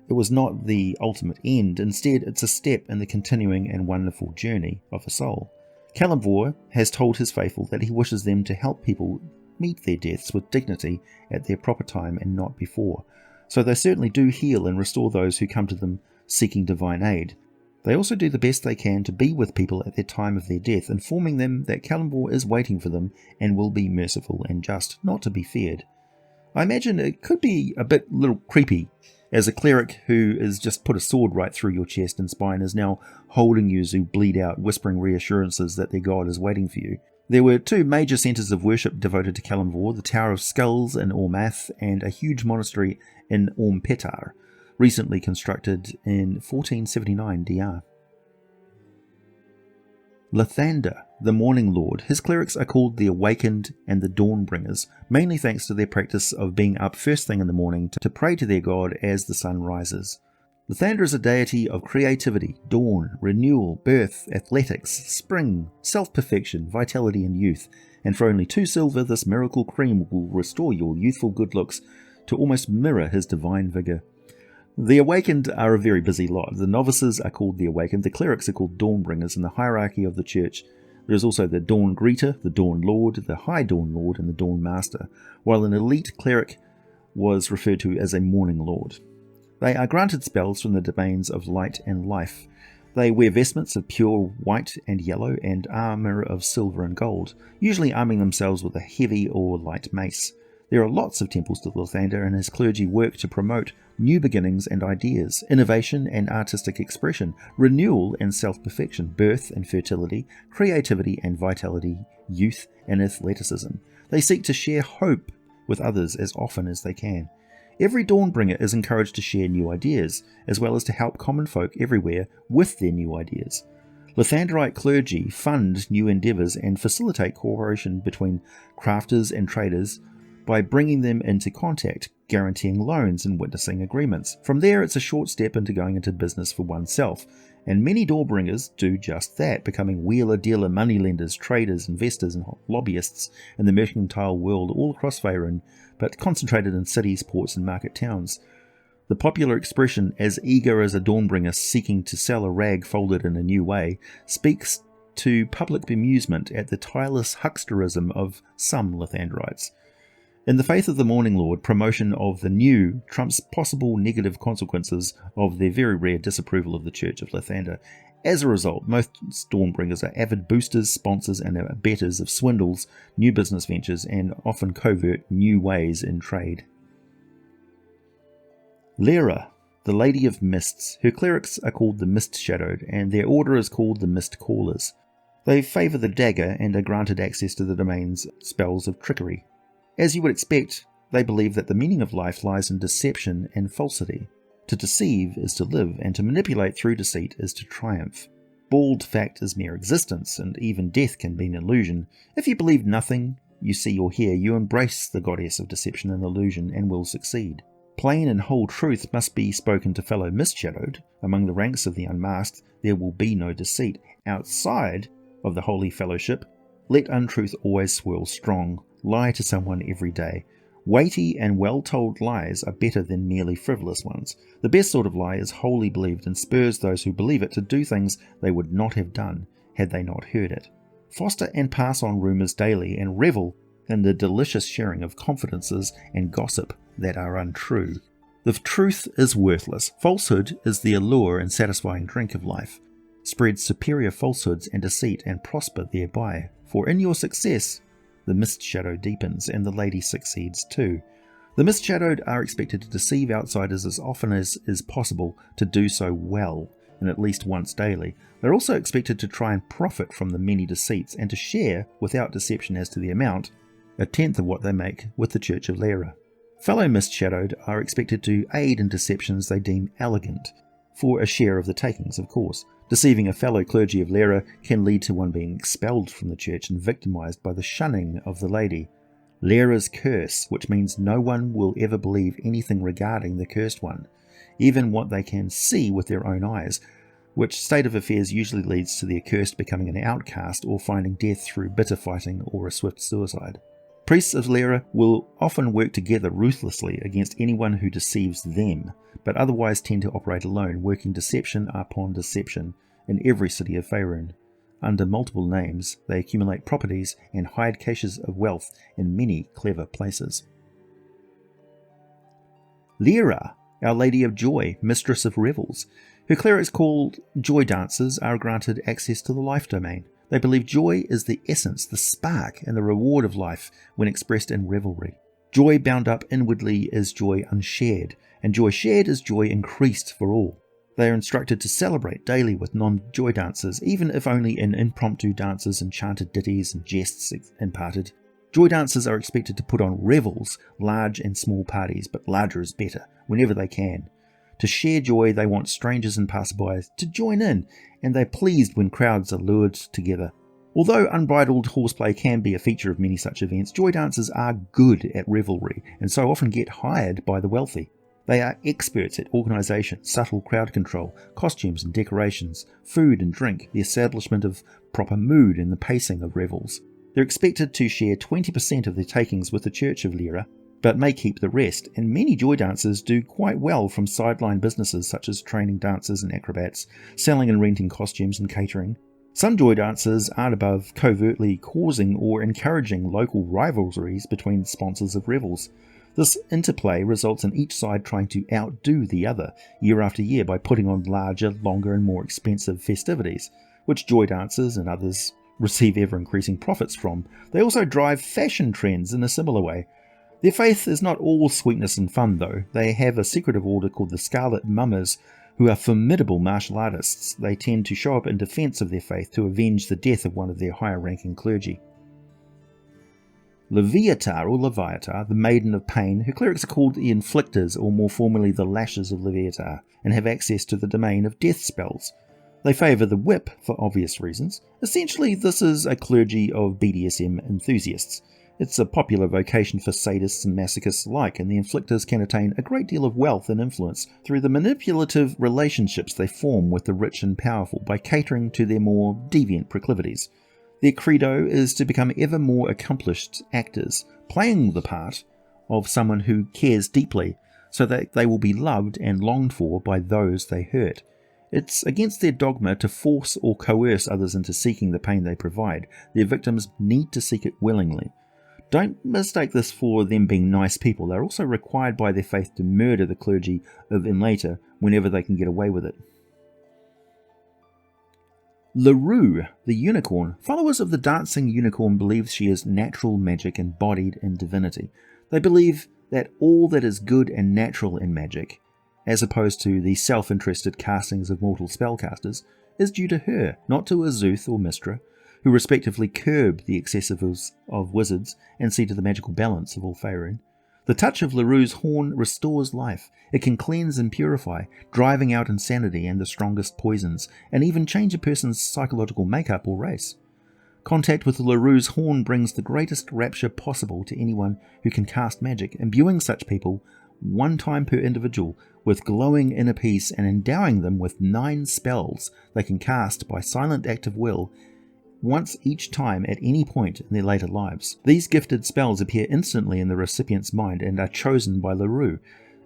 It was not the ultimate end, instead it's a step in the continuing and wonderful journey of a soul. Kelemvor has told his faithful that he wishes them to help people meet their deaths with dignity at their proper time and not before, so they certainly do heal and restore those who come to them seeking divine aid. They also do the best they can to be with people at their time of their death, informing them that Kelemvor is waiting for them and will be merciful and just, not to be feared. I imagine it could be a little creepy, as a cleric who has just put a sword right through your chest and spine is now holding you as you bleed out, whispering reassurances that their god is waiting for you. There were two major centres of worship devoted to Kelemvor, the Tower of Skulls in Ormath and a huge monastery in Ormpetar, recently constructed in 1479 DR. Lathander, the Morning Lord. His clerics are called the Awakened and the Dawnbringers, mainly thanks to their practice of being up first thing in the morning to pray to their god as the sun rises. Lathander is a deity of creativity, dawn, renewal, birth, athletics, spring, self-perfection, vitality and youth, and for only 2 silver this miracle cream will restore your youthful good looks to almost mirror his divine vigour. The Awakened are a very busy lot. The novices are called the Awakened, the clerics are called Dawnbringers in the hierarchy of the church. There is also the Dawn Greeter, the Dawn Lord, the High Dawn Lord, and the Dawn Master, while an elite cleric was referred to as a Morning Lord. They are granted spells from the domains of light and life. They wear vestments of pure white and yellow and armour of silver and gold, usually arming themselves with a heavy or light mace. There are lots of temples to Lathander, and his clergy work to promote new beginnings and ideas, innovation and artistic expression, renewal and self-perfection, birth and fertility, creativity and vitality, youth and athleticism. They seek to share hope with others as often as they can. Every Dawnbringer is encouraged to share new ideas, as well as to help common folk everywhere with their new ideas. Lathanderite clergy fund new endeavours and facilitate cooperation between crafters and traders by bringing them into contact, guaranteeing loans and witnessing agreements. From there, it's a short step into going into business for oneself, and many Doorbringers do just that, becoming wheeler-dealer moneylenders, traders, investors and lobbyists in the mercantile world all across Faerun, but concentrated in cities, ports and market towns. The popular expression, as eager as a Dawnbringer seeking to sell a rag folded in a new way, speaks to public bemusement at the tireless hucksterism of some Lathanderites. In the faith of the Morning Lord, promotion of the new trumps possible negative consequences of their very rare disapproval of the Church of Lathander. As a result, most Dawnbringers are avid boosters, sponsors and abettors of swindles, new business ventures and often covert new ways in trade. Leira, the Lady of Mists. Her clerics are called the Mist-Shadowed and their order is called the Mist Callers. They favour the dagger and are granted access to the domain's spells of trickery. As you would expect, they believe that the meaning of life lies in deception and falsity. To deceive is to live, and to manipulate through deceit is to triumph. Bald fact is mere existence, and even death can be an illusion. If you believe nothing you see or hear, you embrace the goddess of deception and illusion, and will succeed. Plain and whole truth must be spoken to fellow Mist-Shadowed. Among the ranks of the unmasked, there will be no deceit. Outside of the holy fellowship, let untruth always swirl strong. Lie to someone every day. Weighty and well-told lies are better than merely frivolous ones. The best sort of lie is wholly believed and spurs those who believe it to do things they would not have done had they not heard it. Foster and pass on rumours daily and revel in the delicious sharing of confidences and gossip that are untrue. The truth is worthless. Falsehood is the allure and satisfying drink of life. Spread superior falsehoods and deceit and prosper thereby. For in your success, the mist shadow deepens, and the lady succeeds too. The Mist-Shadowed are expected to deceive outsiders as often as is possible, to do so well, and at least once daily. They're also expected to try and profit from the many deceits, and to share, without deception as to the amount, a tenth of what they make with the Church of Leira. Fellow Mist-Shadowed are expected to aid in deceptions they deem elegant, for a share of the takings, of course. Deceiving a fellow clergy of Leira can lead to one being expelled from the church and victimised by the shunning of the lady. Leira's curse, which means no one will ever believe anything regarding the cursed one, even what they can see with their own eyes, which state of affairs usually leads to the accursed becoming an outcast or finding death through bitter fighting or a swift suicide. Priests of Leira will often work together ruthlessly against anyone who deceives them, but otherwise tend to operate alone, working deception upon deception in every city of Faerun. Under multiple names, they accumulate properties and hide caches of wealth in many clever places. Lliira, Our Lady of Joy, Mistress of Revels. Her clerics called Joy Dancers are granted access to the life domain. They believe joy is the essence, the spark, and the reward of life when expressed in revelry. Joy bound up inwardly is joy unshared, and joy shared is joy increased for all. They are instructed to celebrate daily with non-joy dancers, even if only in impromptu dances and chanted ditties and jests imparted. Joy dancers are expected to put on revels, large and small parties, but larger is better, whenever they can. To share joy, they want strangers and passersby to join in, and they're pleased when crowds are lured together. Although unbridled horseplay can be a feature of many such events, joy dancers are good at revelry, and so often get hired by the wealthy. They are experts at organisation, subtle crowd control, costumes and decorations, food and drink, the establishment of proper mood and the pacing of revels. They're expected to share 20% of their takings with the Church of Leira, but may keep the rest, and many joy dancers do quite well from sideline businesses such as training dancers and acrobats, selling and renting costumes and catering. Some joy dancers aren't above covertly causing or encouraging local rivalries between sponsors of revels. This interplay results in each side trying to outdo the other year after year by putting on larger, longer and more expensive festivities, which joy dancers and others receive ever-increasing profits from. They also drive fashion trends in a similar way. Their faith is not all sweetness and fun though. They have a secretive order called the Scarlet Mummers, who are formidable martial artists. They tend to show up in defence of their faith to avenge the death of one of their higher-ranking clergy. Loviatar, or Loviatar, the Maiden of Pain. Her clerics are called the Inflictors, or more formally the Lashes of Loviatar, and have access to the domain of death spells. They favour the whip for obvious reasons. Essentially, this is a clergy of BDSM enthusiasts. It's a popular vocation for sadists and masochists alike, and the Inflictors can attain a great deal of wealth and influence through the manipulative relationships they form with the rich and powerful by catering to their more deviant proclivities. Their credo is to become ever more accomplished actors, playing the part of someone who cares deeply, so that they will be loved and longed for by those they hurt. It's against their dogma to force or coerce others into seeking the pain they provide. Their victims need to seek it willingly. Don't mistake this for them being nice people. They're also required by their faith to murder the clergy of Ilmater whenever they can get away with it. Lurue, the unicorn. Followers of the dancing unicorn believe she is natural magic embodied in divinity. They believe that all that is good and natural in magic, as opposed to the self-interested castings of mortal spellcasters, is due to her, not to Azuth or Mystra, who respectively curb the excesses of wizards and see to the magical balance of all Faerun. The touch of Lurue's horn restores life. It can cleanse and purify, driving out insanity and the strongest poisons, and even change a person's psychological makeup or race. Contact with Lurue's horn brings the greatest rapture possible to anyone who can cast magic, imbuing such people, one time per individual, with glowing inner peace and endowing them with 9 spells they can cast by silent act of will once each time at any point in their later lives. These gifted spells appear instantly in the recipient's mind and are chosen by Lurue,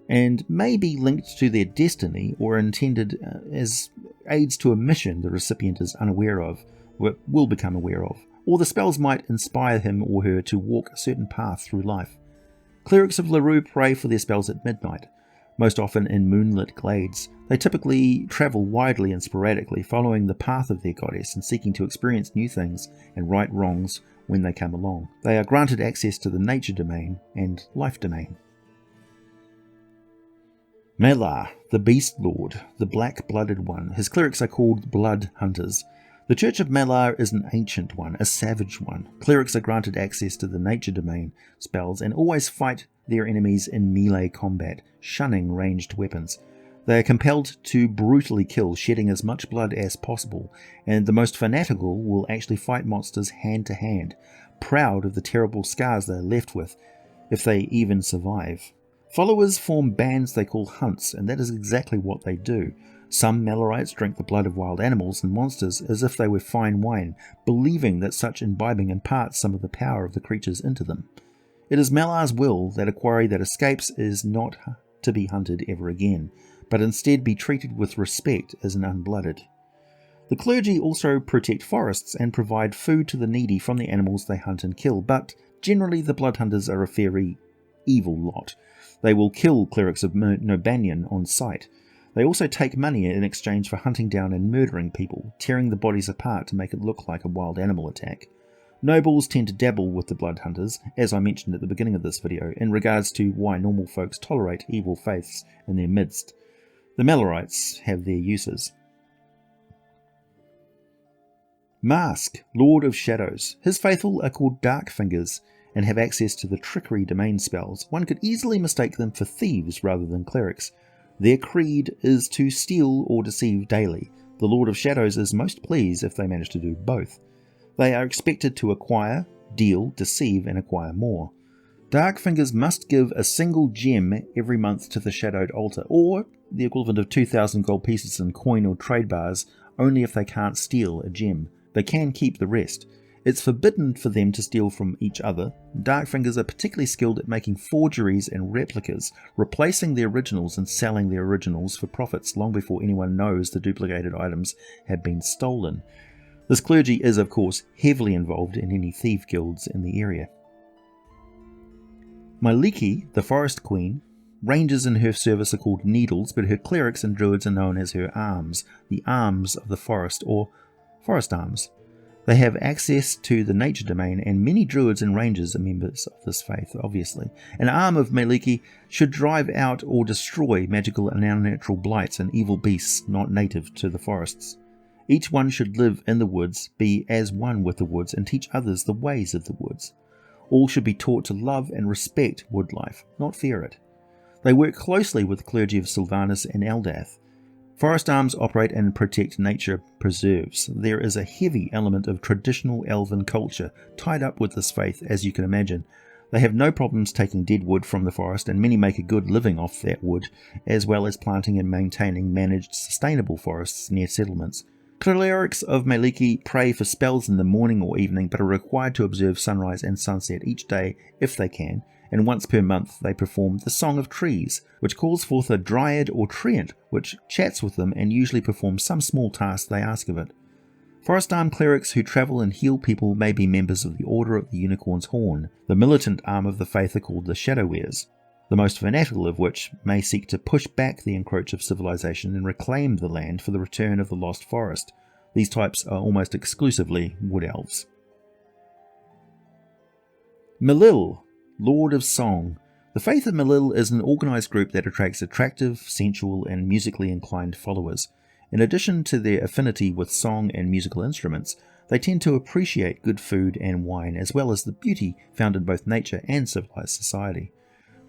and may be linked to their destiny or intended as aids to a mission the recipient is unaware of, or will become aware of, or the spells might inspire him or her to walk a certain path through life. Clerics of Lurue pray for their spells at midnight, most often in moonlit glades. They typically travel widely and sporadically, following the path of their goddess and seeking to experience new things and right wrongs when they come along. They are granted access to the nature domain and life domain. Malar, the Beast Lord, the black-blooded one. His clerics are called Blood Hunters. The Church of Malar is an ancient one, a savage one. Clerics are granted access to the nature domain spells and always fight their enemies in melee combat, shunning ranged weapons. They are compelled to brutally kill, shedding as much blood as possible, and the most fanatical will actually fight monsters hand to hand, proud of the terrible scars they are left with, if they even survive. Followers form bands they call hunts, and that is exactly what they do. Some Malarites drink the blood of wild animals and monsters as if they were fine wine, believing that such imbibing imparts some of the power of the creatures into them. It is Malar's will that a quarry that escapes is not to be hunted ever again, but instead be treated with respect as an unblooded. The clergy also protect forests and provide food to the needy from the animals they hunt and kill, but generally the blood hunters are a very evil lot. They will kill clerics of Nobanion on sight. They also take money in exchange for hunting down and murdering people, tearing the bodies apart to make it look like a wild animal attack. Nobles tend to dabble with the blood hunters, as I mentioned at the beginning of this video, in regards to why normal folks tolerate evil faiths in their midst. The Malarites have their uses. Mask, Lord of Shadows. His faithful are called Dark Fingers, and have access to the trickery domain spells. One could easily mistake them for thieves rather than clerics. Their creed is to steal or deceive daily. The Lord of Shadows is most pleased if they manage to do both. They are expected to acquire, deal, deceive, and acquire more. Dark Fingers must give a single gem every month to the Shadowed Altar, or the equivalent of 2,000 gold pieces in coin or trade bars, only if they can't steal a gem. They can keep the rest. It's forbidden for them to steal from each other. Dark Fingers are particularly skilled at making forgeries and replicas, replacing the originals and selling the originals for profits long before anyone knows the duplicated items have been stolen. This clergy is, of course, heavily involved in any thief guilds in the area. Mielikki, the Forest Queen, rangers in her service are called Needles, but her clerics and druids are known as her arms, the arms of the forest, or forest arms. They have access to the nature domain, and many druids and rangers are members of this faith, obviously. An arm of Mielikki should drive out or destroy magical and unnatural blights and evil beasts not native to the forests. Each one should live in the woods, be as one with the woods, and teach others the ways of the woods. All should be taught to love and respect wood life, not fear it. They work closely with the clergy of Silvanus and Eldath. Forest arms operate and protect nature preserves. There is a heavy element of traditional elven culture tied up with this faith, as you can imagine. They have no problems taking dead wood from the forest, and many make a good living off that wood, as well as planting and maintaining managed sustainable forests near settlements. Clerics of Mielikki pray for spells in the morning or evening, but are required to observe sunrise and sunset each day if they can, and once per month they perform the Song of Trees, which calls forth a dryad or treant, which chats with them and usually performs some small task they ask of it. Forest arm clerics who travel and heal people may be members of the Order of the Unicorn's Horn. The militant arm of the faith are called the Shadowwears, the most fanatical of which may seek to push back the encroach of civilization and reclaim the land for the return of the lost forest. These types are almost exclusively wood elves. Milil, Lord of Song. The faith of Milil is an organised group that attracts attractive, sensual and musically inclined followers. In addition to their affinity with song and musical instruments, they tend to appreciate good food and wine, as well as the beauty found in both nature and civilized society.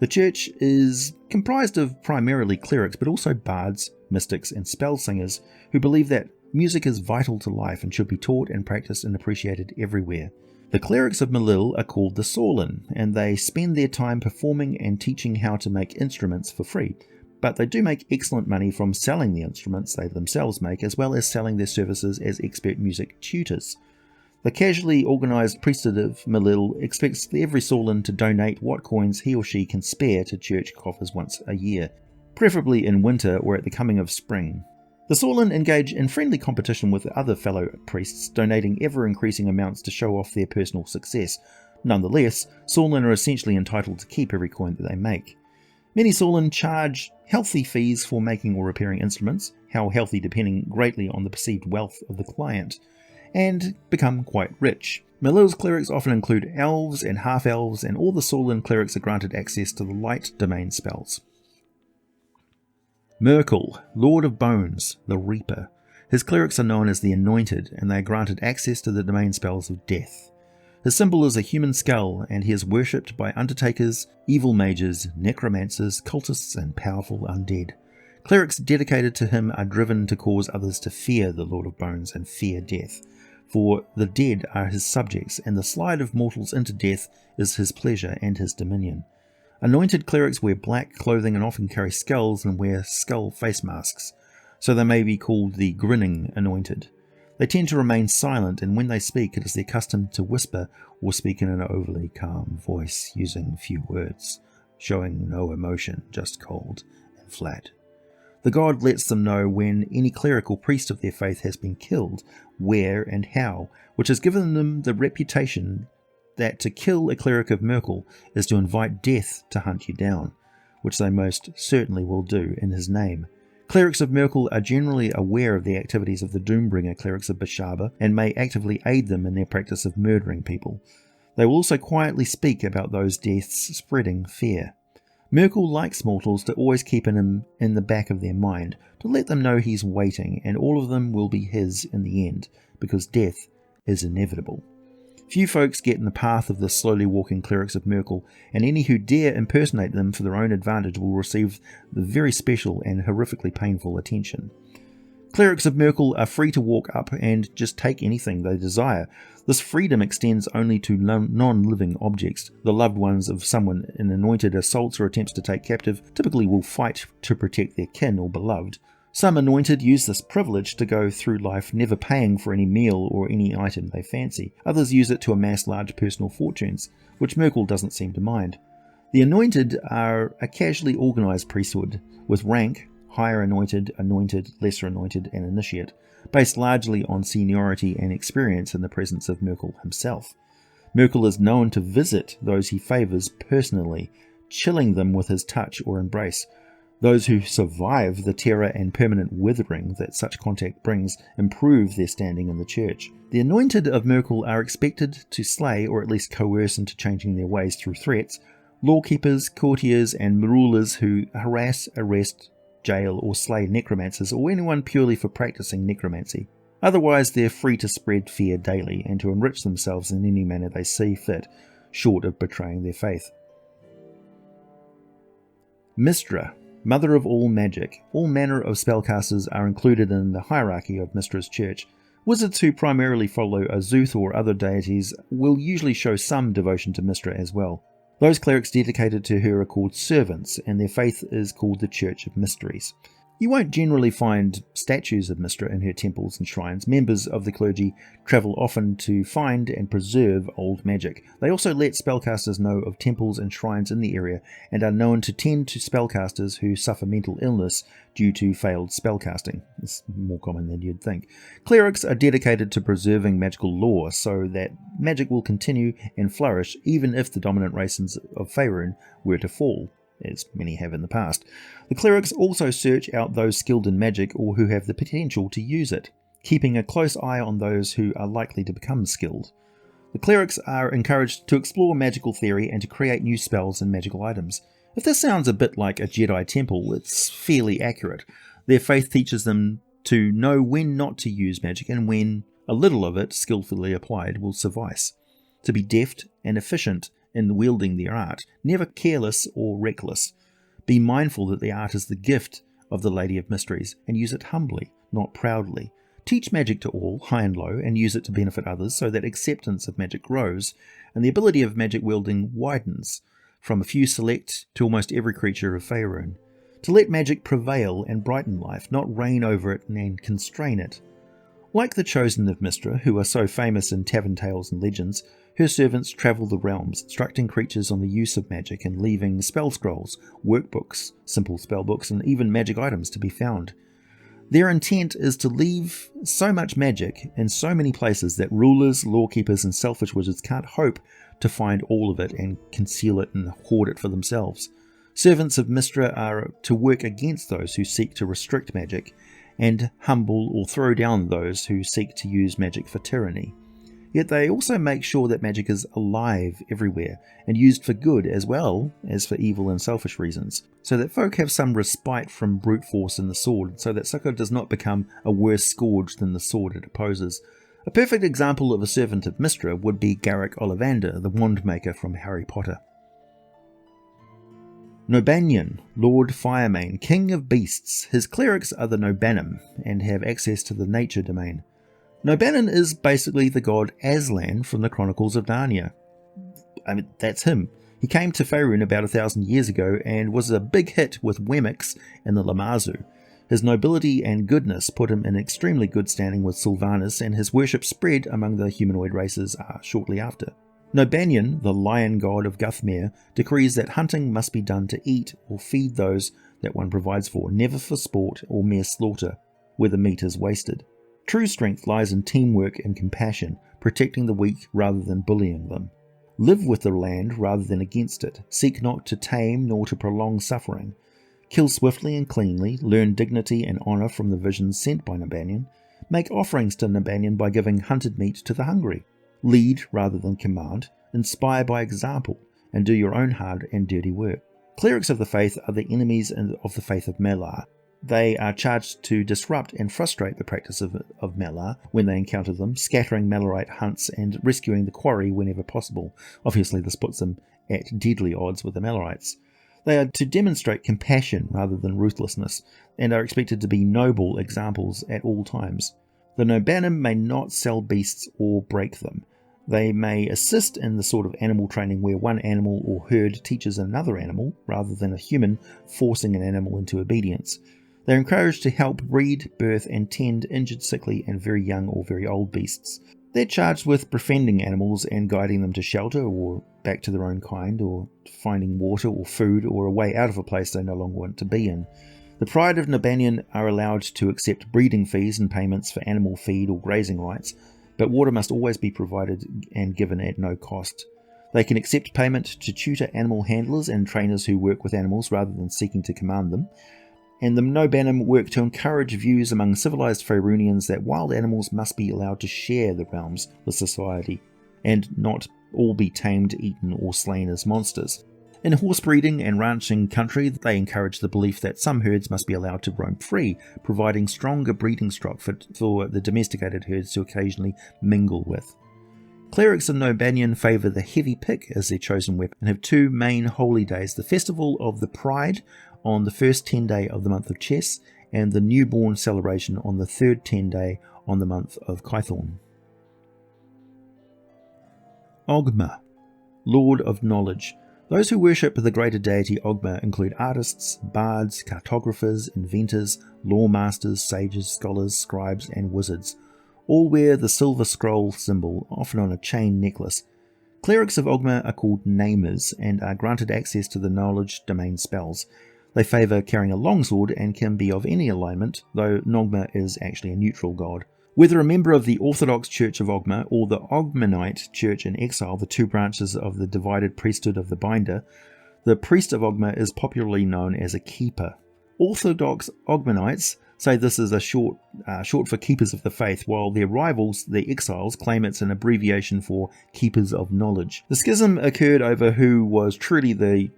The church is comprised of primarily clerics, but also bards, mystics and spell singers who believe that music is vital to life and should be taught and practiced and appreciated everywhere. The clerics of Milil are called the Sorlin, and they spend their time performing and teaching how to make instruments for free, but they do make excellent money from selling the instruments they themselves make, as well as selling their services as expert music tutors. The casually organised priesthood of Milil expects every Sorlin to donate what coins he or she can spare to church coffers once a year, preferably in winter or at the coming of spring. The Sorlin engage in friendly competition with other fellow priests, donating ever-increasing amounts to show off their personal success. Nonetheless, Sorlin are essentially entitled to keep every coin that they make. Many Sorlin charge healthy fees for making or repairing instruments, how healthy depending greatly on the perceived wealth of the client, and become quite rich. Milil's clerics often include elves and half-elves, and all the Sorlin clerics are granted access to the light domain spells. Myrkul, Lord of Bones, the Reaper. His clerics are known as the Anointed, and they are granted access to the domain spells of death. His symbol is a human skull, and he is worshipped by undertakers, evil mages, necromancers, cultists, and powerful undead. Clerics dedicated to him are driven to cause others to fear the Lord of Bones and fear death, for the dead are his subjects, and the slide of mortals into death is his pleasure and his dominion. Anointed clerics wear black clothing and often carry skulls and wear skull face masks, so they may be called the Grinning Anointed. They tend to remain silent, and when they speak, it is their custom to whisper or speak in an overly calm voice, using few words, showing no emotion, just cold and flat. The god lets them know when any cleric or priest of their faith has been killed, where and how, which has given them the reputation that to kill a cleric of Myrkul is to invite death to hunt you down, which they most certainly will do in his name. Clerics of Myrkul are generally aware of the activities of the Doombringer clerics of Beshaba and may actively aid them in their practice of murdering people. They will also quietly speak about those deaths, spreading fear. Myrkul likes mortals to always keep him in the back of their mind, to let them know he's waiting, and all of them will be his in the end, because death is inevitable. Few folks get in the path of the slowly walking clerics of Myrkul, and any who dare impersonate them for their own advantage will receive the very special and horrifically painful attention. Clerics of Myrkul are free to walk up and just take anything they desire. This freedom extends only to non-living objects. The loved ones of someone an anointed assaults or attempts to take captive typically will fight to protect their kin or beloved. Some anointed use this privilege to go through life never paying for any meal or any item they fancy. Others use it to amass large personal fortunes, which Myrkul doesn't seem to mind. The anointed are a casually organised priesthood, with rank, higher anointed, anointed, lesser anointed, and initiate, based largely on seniority and experience in the presence of Myrkul himself. Myrkul is known to visit those he favours personally, chilling them with his touch or embrace. Those who survive the terror and permanent withering that such contact brings improve their standing in the church. The anointed of Myrkul are expected to slay or at least coerce into changing their ways through threats, lawkeepers, courtiers, and rulers who harass, arrest, jail, or slay necromancers or anyone purely for practicing necromancy. Otherwise, they're free to spread fear daily and to enrich themselves in any manner they see fit, short of betraying their faith. Mystra, Mother of all magic. All manner of spellcasters are included in the hierarchy of Mystra's church. Wizards who primarily follow Azuth or other deities will usually show some devotion to Mystra as well. Those clerics dedicated to her are called servants, and their faith is called the Church of Mysteries. You won't generally find statues of Mystra in her temples and shrines. Members of the clergy travel often to find and preserve old magic. They also let spellcasters know of temples and shrines in the area and are known to tend to spellcasters who suffer mental illness due to failed spellcasting. It's more common than you'd think. Clerics are dedicated to preserving magical lore so that magic will continue and flourish even if the dominant races of Faerun were to fall, as many have in the past. The clerics also search out those skilled in magic or who have the potential to use it, keeping a close eye on those who are likely to become skilled. The clerics are encouraged to explore magical theory and to create new spells and magical items. If this sounds a bit like a Jedi temple, it's fairly accurate. Their faith teaches them to know when not to use magic and when a little of it, skillfully applied, will suffice. To be deft and efficient in wielding their art, never careless or reckless. Be mindful that the art is the gift of the Lady of Mysteries, and use it humbly, not proudly. Teach magic to all, high and low, and use it to benefit others so that acceptance of magic grows, and the ability of magic wielding widens, from a few select to almost every creature of Faerun. To let magic prevail and brighten life, not reign over it and constrain it. Like the Chosen of Mystra, who are so famous in tavern tales and legends, her servants travel the realms, instructing creatures on the use of magic and leaving spell scrolls, workbooks, simple spellbooks, and even magic items to be found. Their intent is to leave so much magic in so many places that rulers, lawkeepers, and selfish wizards can't hope to find all of it and conceal it and hoard it for themselves. Servants of Mystra are to work against those who seek to restrict magic, and humble or throw down those who seek to use magic for tyranny. Yet they also make sure that magic is alive everywhere, and used for good as well as for evil and selfish reasons, so that folk have some respite from brute force in the sword, so that succor does not become a worse scourge than the sword it opposes. A perfect example of a servant of Mystra would be Garrick Ollivander, the Wandmaker from Harry Potter. Nobanion, Lord Firemane, King of Beasts. His clerics are the Nobanim, and have access to the nature domain. Nobanion is basically the god Aslan from the Chronicles of Narnia. That's him. He came to Faerun about 1,000 years ago, and was a big hit with Wemix and the Lamazou. His nobility and goodness put him in extremely good standing with Silvanus, and his worship spread among the humanoid races shortly after. Nobanion, the lion god of Guthmere, decrees that hunting must be done to eat or feed those that one provides for, never for sport or mere slaughter, where the meat is wasted. True strength lies in teamwork and compassion, protecting the weak rather than bullying them. Live with the land rather than against it. Seek not to tame nor to prolong suffering. Kill swiftly and cleanly. Learn dignity and honour from the visions sent by Nobanion. Make offerings to Nobanion by giving hunted meat to the hungry. Lead rather than command. Inspire by example, and do your own hard and dirty work. Clerics of the faith are the enemies of the faith of Malar. They are charged to disrupt and frustrate the practice of Malar when they encounter them, scattering Malarite hunts and rescuing the quarry whenever possible. Obviously this puts them at deadly odds with the Malarites. They are to demonstrate compassion rather than ruthlessness, and are expected to be noble examples at all times. The Nobanim may not sell beasts or break them. They may assist in the sort of animal training where one animal or herd teaches another animal, rather than a human forcing an animal into obedience. They are encouraged to help breed, birth and tend injured, sickly and very young or very old beasts. They're charged with befriending animals and guiding them to shelter or back to their own kind, or finding water or food or a way out of a place they no longer want to be in. The Pride of Nobanion are allowed to accept breeding fees and payments for animal feed or grazing rights, but water must always be provided and given at no cost. They can accept payment to tutor animal handlers and trainers who work with animals rather than seeking to command them. And the Nobanim work to encourage views among civilized Faerunians that wild animals must be allowed to share the realms with society, and not all be tamed, eaten or slain as monsters. In horse breeding and ranching country, they encourage the belief that some herds must be allowed to roam free, providing stronger breeding stock for the domesticated herds to occasionally mingle with. Clerics of Nobanion favour the heavy pick as their chosen weapon, and have two main holy days: the Festival of the Pride on the first 10 day of the month of Chess, and the Newborn celebration on the third 10 day on the month of Kythorn. Oghma, Lord of Knowledge. Those who worship the greater deity Oghma include artists, bards, cartographers, inventors, lawmasters, sages, scholars, scribes and wizards. All wear the silver scroll symbol, often on a chain necklace. Clerics of Oghma are called namers and are granted access to the knowledge domain spells. They favour carrying a longsword and can be of any alignment, though Oghma is actually a neutral god. Whether a member of the Orthodox Church of Oghma or the Oghmanite Church in Exile, the two branches of the divided priesthood of the Binder, the priest of Oghma is popularly known as a keeper. Orthodox Oghmanites say this is a short for Keepers of the Faith, while their rivals, the Exiles, claim it's an abbreviation for Keepers of Knowledge. The schism occurred over who was truly the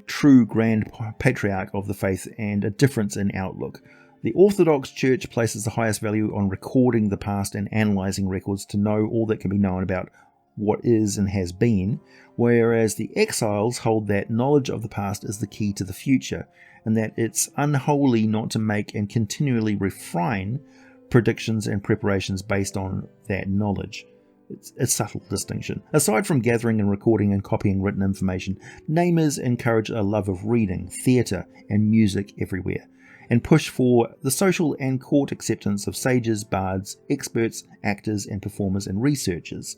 true Grand Patriarch of the faith, and a difference in outlook. The Orthodox Church places the highest value on recording the past and analysing records to know all that can be known about what is and has been, whereas the Exiles hold that knowledge of the past is the key to the future, and that it's unholy not to make and continually refine predictions and preparations based on that knowledge. It's a subtle distinction. Aside from gathering and recording and copying written information, namers encourage a love of reading, theatre and music everywhere, and push for the social and court acceptance of sages, bards, experts, actors and performers and researchers.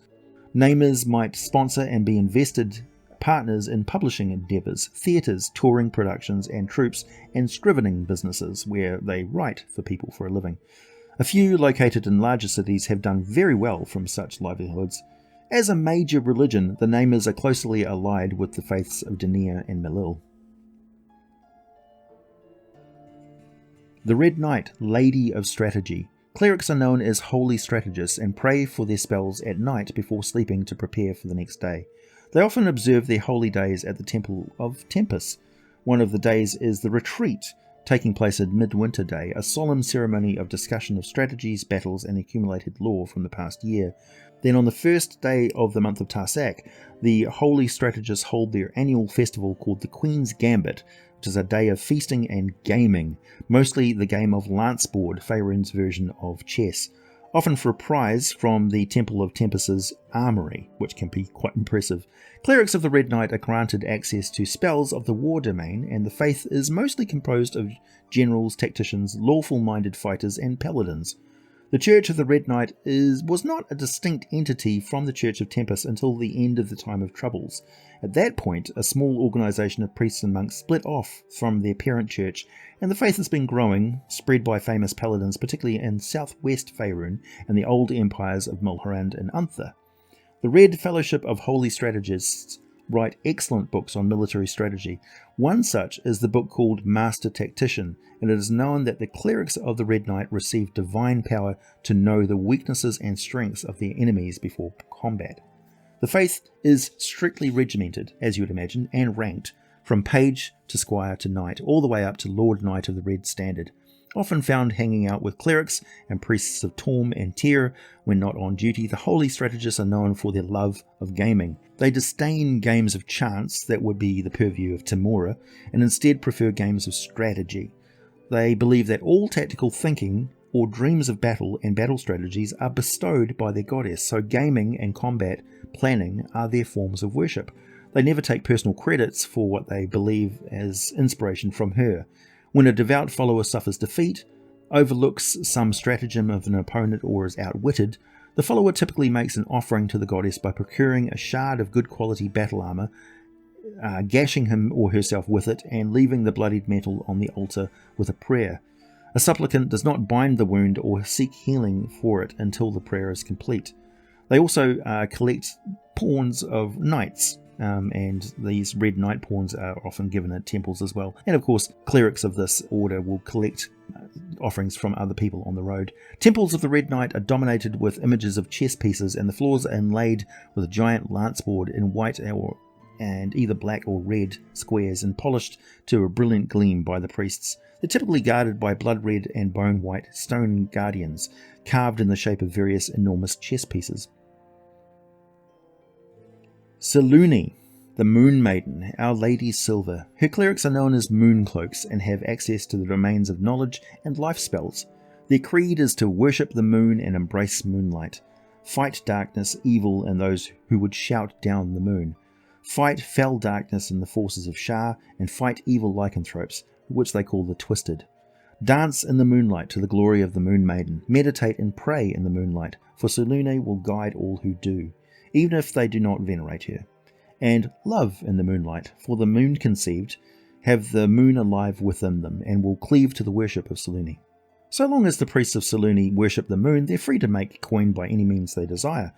Namers might sponsor and be invested partners in publishing endeavours, theatres, touring productions and troupes, and scrivening businesses where they write for people for a living. A few located in larger cities have done very well from such livelihoods. As a major religion, the namers are closely allied with the faiths of Deneir and Milil. The Red Knight, Lady of Strategy. Clerics are known as holy strategists and pray for their spells at night before sleeping to prepare for the next day. They often observe their holy days at the Temple of Tempus. One of the days is the Retreat, taking place at Midwinter Day, a solemn ceremony of discussion of strategies, battles, and accumulated lore from the past year. Then on the first day of the month of Tarsak, the holy strategists hold their annual festival called the Queen's Gambit, which is a day of feasting and gaming, mostly the game of Lanceboard, Faerun's version of chess, often for a prize from the Temple of Tempus's armoury, which can be quite impressive. Clerics of the Red Knight are granted access to spells of the war domain, and the faith is mostly composed of generals, tacticians, lawful-minded fighters, and paladins. The Church of the Red Knight was not a distinct entity from the Church of Tempus until the end of the Time of Troubles. At that point, a small organisation of priests and monks split off from their parent church, and the faith has been growing, spread by famous paladins, particularly in southwest Faerun and the old empires of Mulhorand and Unther. The Red Fellowship of Holy Strategists write excellent books on military strategy. One such is the book called Master Tactician, and it is known that the clerics of the Red Knight receive divine power to know the weaknesses and strengths of their enemies before combat. The faith is strictly regimented, as you would imagine, and ranked, from page to squire to knight, all the way up to Lord Knight of the Red Standard. Often found hanging out with clerics and priests of Torm and Tyr when not on duty, the holy strategists are known for their love of gaming. They disdain games of chance that would be the purview of Timora, and instead prefer games of strategy. They believe that all tactical thinking or dreams of battle and battle strategies are bestowed by their goddess, so gaming and combat planning are their forms of worship. They never take personal credits for what they believe as inspiration from her. When a devout follower suffers defeat, overlooks some stratagem of an opponent, or is outwitted, the follower typically makes an offering to the goddess by procuring a shard of good quality battle armour, gashing him or herself with it, and leaving the bloodied metal on the altar with a prayer. A supplicant does not bind the wound or seek healing for it until the prayer is complete. They also collect pawns of knights, and these red knight pawns are often given at temples as well. And of course, clerics of this order will collect offerings from other people on the road. Temples of the Red Knight are dominated with images of chess pieces, and the floors are inlaid with a giant lance board in white and either black or red squares, and polished to a brilliant gleam by the priests. They're typically guarded by blood red and bone white stone guardians, carved in the shape of various enormous chess pieces. Selune, the Moon Maiden, Our Lady's Silver. Her clerics are known as Mooncloaks and have access to the domains of knowledge and life spells. Their creed is to worship the moon and embrace moonlight. Fight darkness, evil, and those who would shout down the moon. Fight fell darkness and the forces of Shar, and fight evil lycanthropes, which they call the Twisted. Dance in the moonlight to the glory of the Moon Maiden. Meditate and pray in the moonlight, for Selune will guide all who do, even if they do not venerate her. And love in the moonlight, for the moon conceived, have the moon alive within them, and will cleave to the worship of Selune. So long as the priests of Selune worship the moon, they're free to make coin by any means they desire.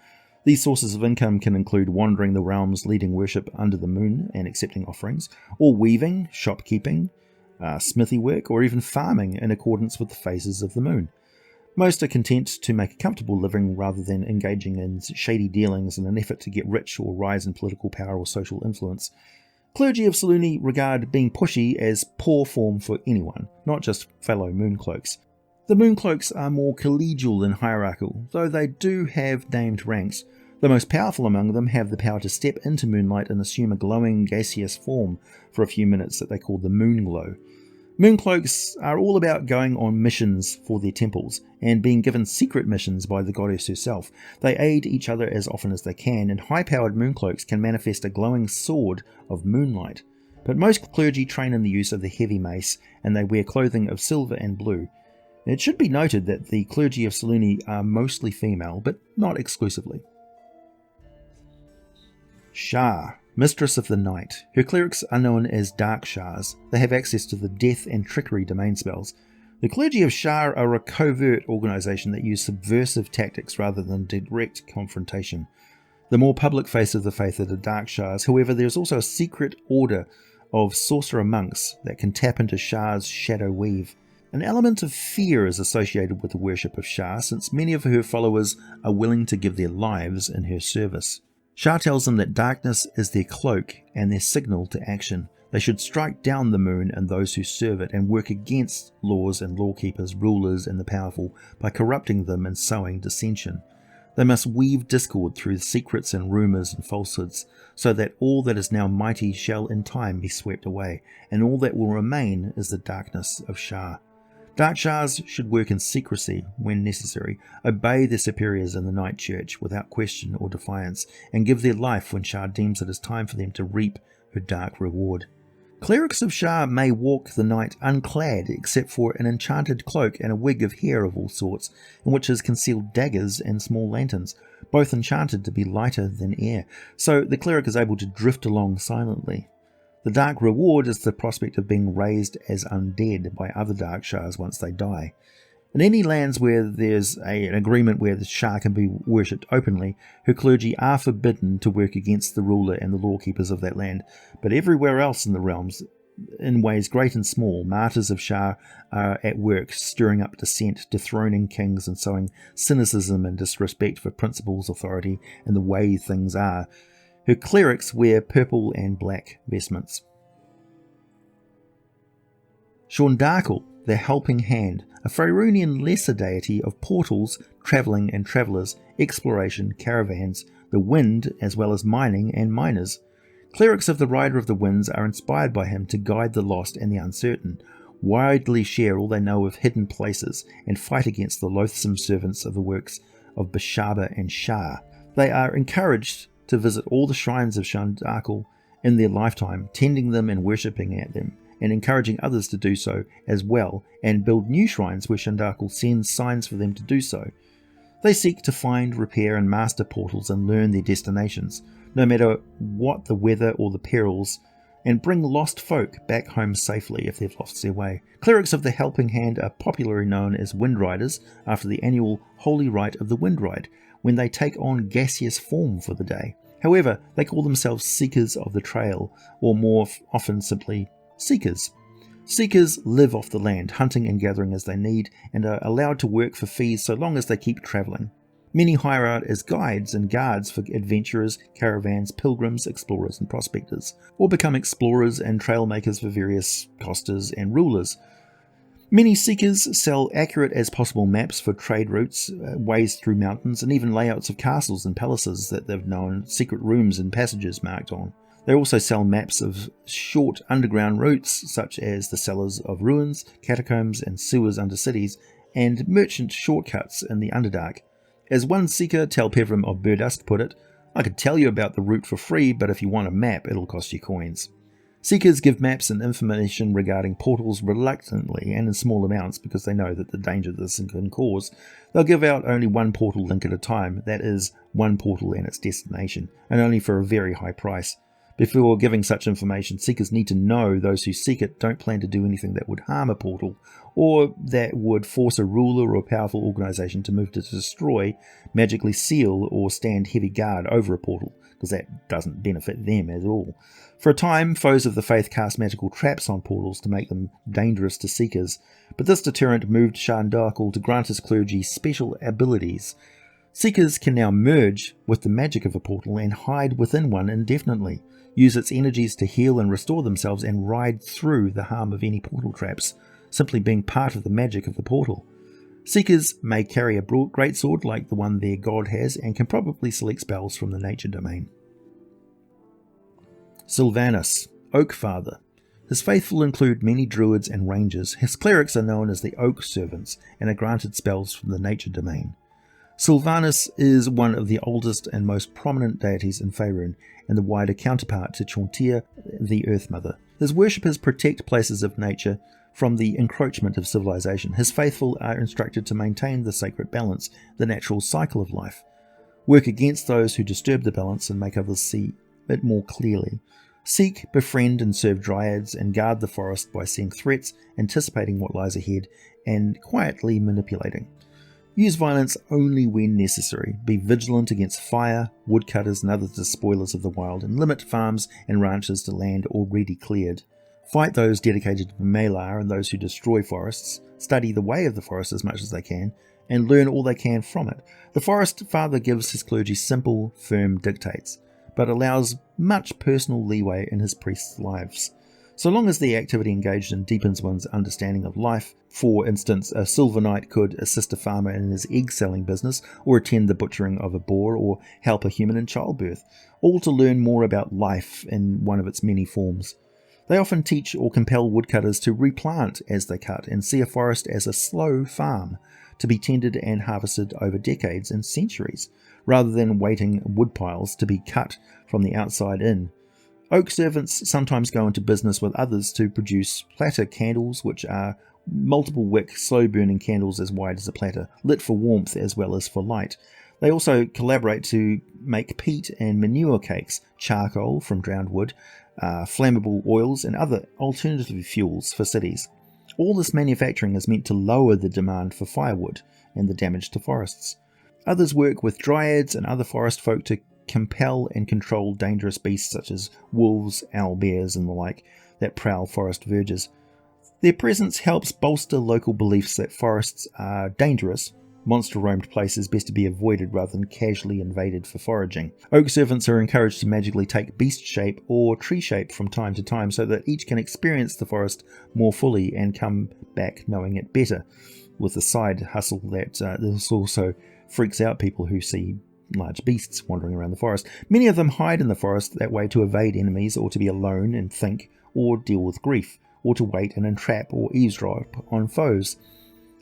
These sources of income can include wandering the realms leading worship under the moon and accepting offerings, or weaving, shopkeeping, smithy work, or even farming in accordance with the phases of the moon. Most are content to make a comfortable living rather than engaging in shady dealings in an effort to get rich or rise in political power or social influence. Clergy of Selune regard being pushy as poor form for anyone, not just fellow Mooncloaks. The Mooncloaks are more collegial than hierarchical, though they do have named ranks. The most powerful among them have the power to step into moonlight and assume a glowing gaseous form for a few minutes that they call the Moonglow. Mooncloaks are all about going on missions for their temples, and being given secret missions by the goddess herself. They aid each other as often as they can, and high-powered Mooncloaks can manifest a glowing sword of moonlight. But most clergy train in the use of the heavy mace, and they wear clothing of silver and blue. It should be noted that the clergy of Selune are mostly female, but not exclusively. Shar, Mistress of the Night. Her clerics are known as Dark Shars. They have access to the death and trickery domain spells. The clergy of Shar are a covert organisation that use subversive tactics rather than direct confrontation. The more public face of the faith are the Dark Shars. However, there is also a secret order of sorcerer monks that can tap into Shar's shadow weave. An element of fear is associated with the worship of Shar, since many of her followers are willing to give their lives in her service. Shar tells them that darkness is their cloak and their signal to action. They should strike down the moon and those who serve it, and work against laws and lawkeepers, rulers and the powerful, by corrupting them and sowing dissension. They must weave discord through secrets and rumours and falsehoods, so that all that is now mighty shall in time be swept away, and all that will remain is the darkness of Shar. Dark Shars should work in secrecy when necessary, obey their superiors in the Night Church without question or defiance, and give their life when Shar deems it is time for them to reap her dark reward. Clerics of Shar may walk the night unclad except for an enchanted cloak and a wig of hair of all sorts, in which is concealed daggers and small lanterns, both enchanted to be lighter than air, so the cleric is able to drift along silently. The dark reward is the prospect of being raised as undead by other Dark Shars once they die. In any lands where there's an agreement where the Shar can be worshipped openly, her clergy are forbidden to work against the ruler and the lawkeepers of that land, but everywhere else in the realms, in ways great and small, martyrs of Shar are at work stirring up dissent, dethroning kings and sowing cynicism and disrespect for principles, authority, and the way things are. Her clerics wear purple and black vestments. Shaundakul, the helping hand, a Faerunian lesser deity of portals, travelling and travellers, exploration, caravans, the wind, as well as mining and miners. Clerics of the Rider of the Winds are inspired by him to guide the lost and the uncertain, widely share all they know of hidden places, and fight against the loathsome servants of the works of Beshaba and Shar. They are encouraged to visit all the shrines of Shaundakul in their lifetime, tending them and worshipping at them, and encouraging others to do so as well, and build new shrines where Shaundakul sends signs for them to do so. They seek to find, repair and master portals and learn their destinations, no matter what the weather or the perils, and bring lost folk back home safely if they've lost their way. Clerics of the Helping Hand are popularly known as Windriders after the annual Holy Rite of the Windride, when they take on gaseous form for the day. However, they call themselves Seekers of the Trail, or more often simply Seekers. Seekers live off the land, hunting and gathering as they need, and are allowed to work for fees so long as they keep travelling. Many hire out as guides and guards for adventurers, caravans, pilgrims, explorers and prospectors, or become explorers and trail makers for various costers and rulers. Many Seekers sell accurate as possible maps for trade routes, ways through mountains, and even layouts of castles and palaces that they've known, secret rooms and passages marked on. They also sell maps of short underground routes, such as the cellars of ruins, catacombs and sewers under cities, and merchant shortcuts in the Underdark. As one Seeker, Tel Pevrim of Burdusk, put it, "I could tell you about the route for free, but if you want a map, it'll cost you coins." Seekers give maps and information regarding portals reluctantly and in small amounts because they know that the danger this can cause. They'll give out only one portal link at a time, that is, one portal and its destination, and only for a very high price. Before giving such information, Seekers need to know those who seek it don't plan to do anything that would harm a portal, or that would force a ruler or powerful organisation to move to destroy, magically seal, or stand heavy guard over a portal, because that doesn't benefit them at all. For a time, foes of the faith cast magical traps on portals to make them dangerous to Seekers, but this deterrent moved Shaundakul to grant his clergy special abilities. Seekers can now merge with the magic of a portal and hide within one indefinitely, use its energies to heal and restore themselves, and ride through the harm of any portal traps, simply being part of the magic of the portal. Seekers may carry a greatsword like the one their god has, and can probably select spells from the nature domain. Silvanus, Oak Father. His faithful include many druids and rangers. His clerics are known as the Oak Servants, and are granted spells from the nature domain. Silvanus is one of the oldest and most prominent deities in Faerun, and the wider counterpart to Chauntea, the Earth Mother. His worshippers protect places of nature from the encroachment of civilization. His faithful are instructed to maintain the sacred balance, the natural cycle of life, work against those who disturb the balance and make others see it more clearly, seek, befriend and serve dryads, and guard the forest by seeing threats, anticipating what lies ahead, and quietly manipulating. Use violence only when necessary. Be vigilant against fire, woodcutters and other despoilers of the wild, and limit farms and ranches to land already cleared. fight those dedicated to Malar and those who destroy forests, study the way of the forest as much as they can, and learn all they can from it. The Forest Father gives his clergy simple, firm dictates, but allows much personal leeway in his priests' lives. So long as the activity engaged in deepens one's understanding of life, for instance, a silver knight could assist a farmer in his egg-selling business, or attend the butchering of a boar, or help a human in childbirth, all to learn more about life in one of its many forms. They often teach or compel woodcutters to replant as they cut and see a forest as a slow farm, to be tended and harvested over decades and centuries, rather than waiting woodpiles to be cut from the outside in. Oak servants sometimes go into business with others to produce platter candles, which are multiple wick, slow-burning candles as wide as a platter, lit for warmth as well as for light. They also collaborate to make peat and manure cakes, charcoal from drowned wood, flammable oils, and other alternative fuels for cities. All this manufacturing is meant to lower the demand for firewood and the damage to forests. Others work with dryads and other forest folk to compel and control dangerous beasts such as wolves, owlbears, and the like that prowl forest verges. Their presence helps bolster local beliefs that forests are dangerous. Monster-roamed places best to be avoided rather than casually invaded for foraging. Oak servants are encouraged to magically take beast shape or tree shape from time to time so that each can experience the forest more fully and come back knowing it better, with the side hustle that this also freaks out people who see large beasts wandering around the forest. Many of them hide in the forest that way to evade enemies, or to be alone and think, or deal with grief, or to wait and entrap or eavesdrop on foes.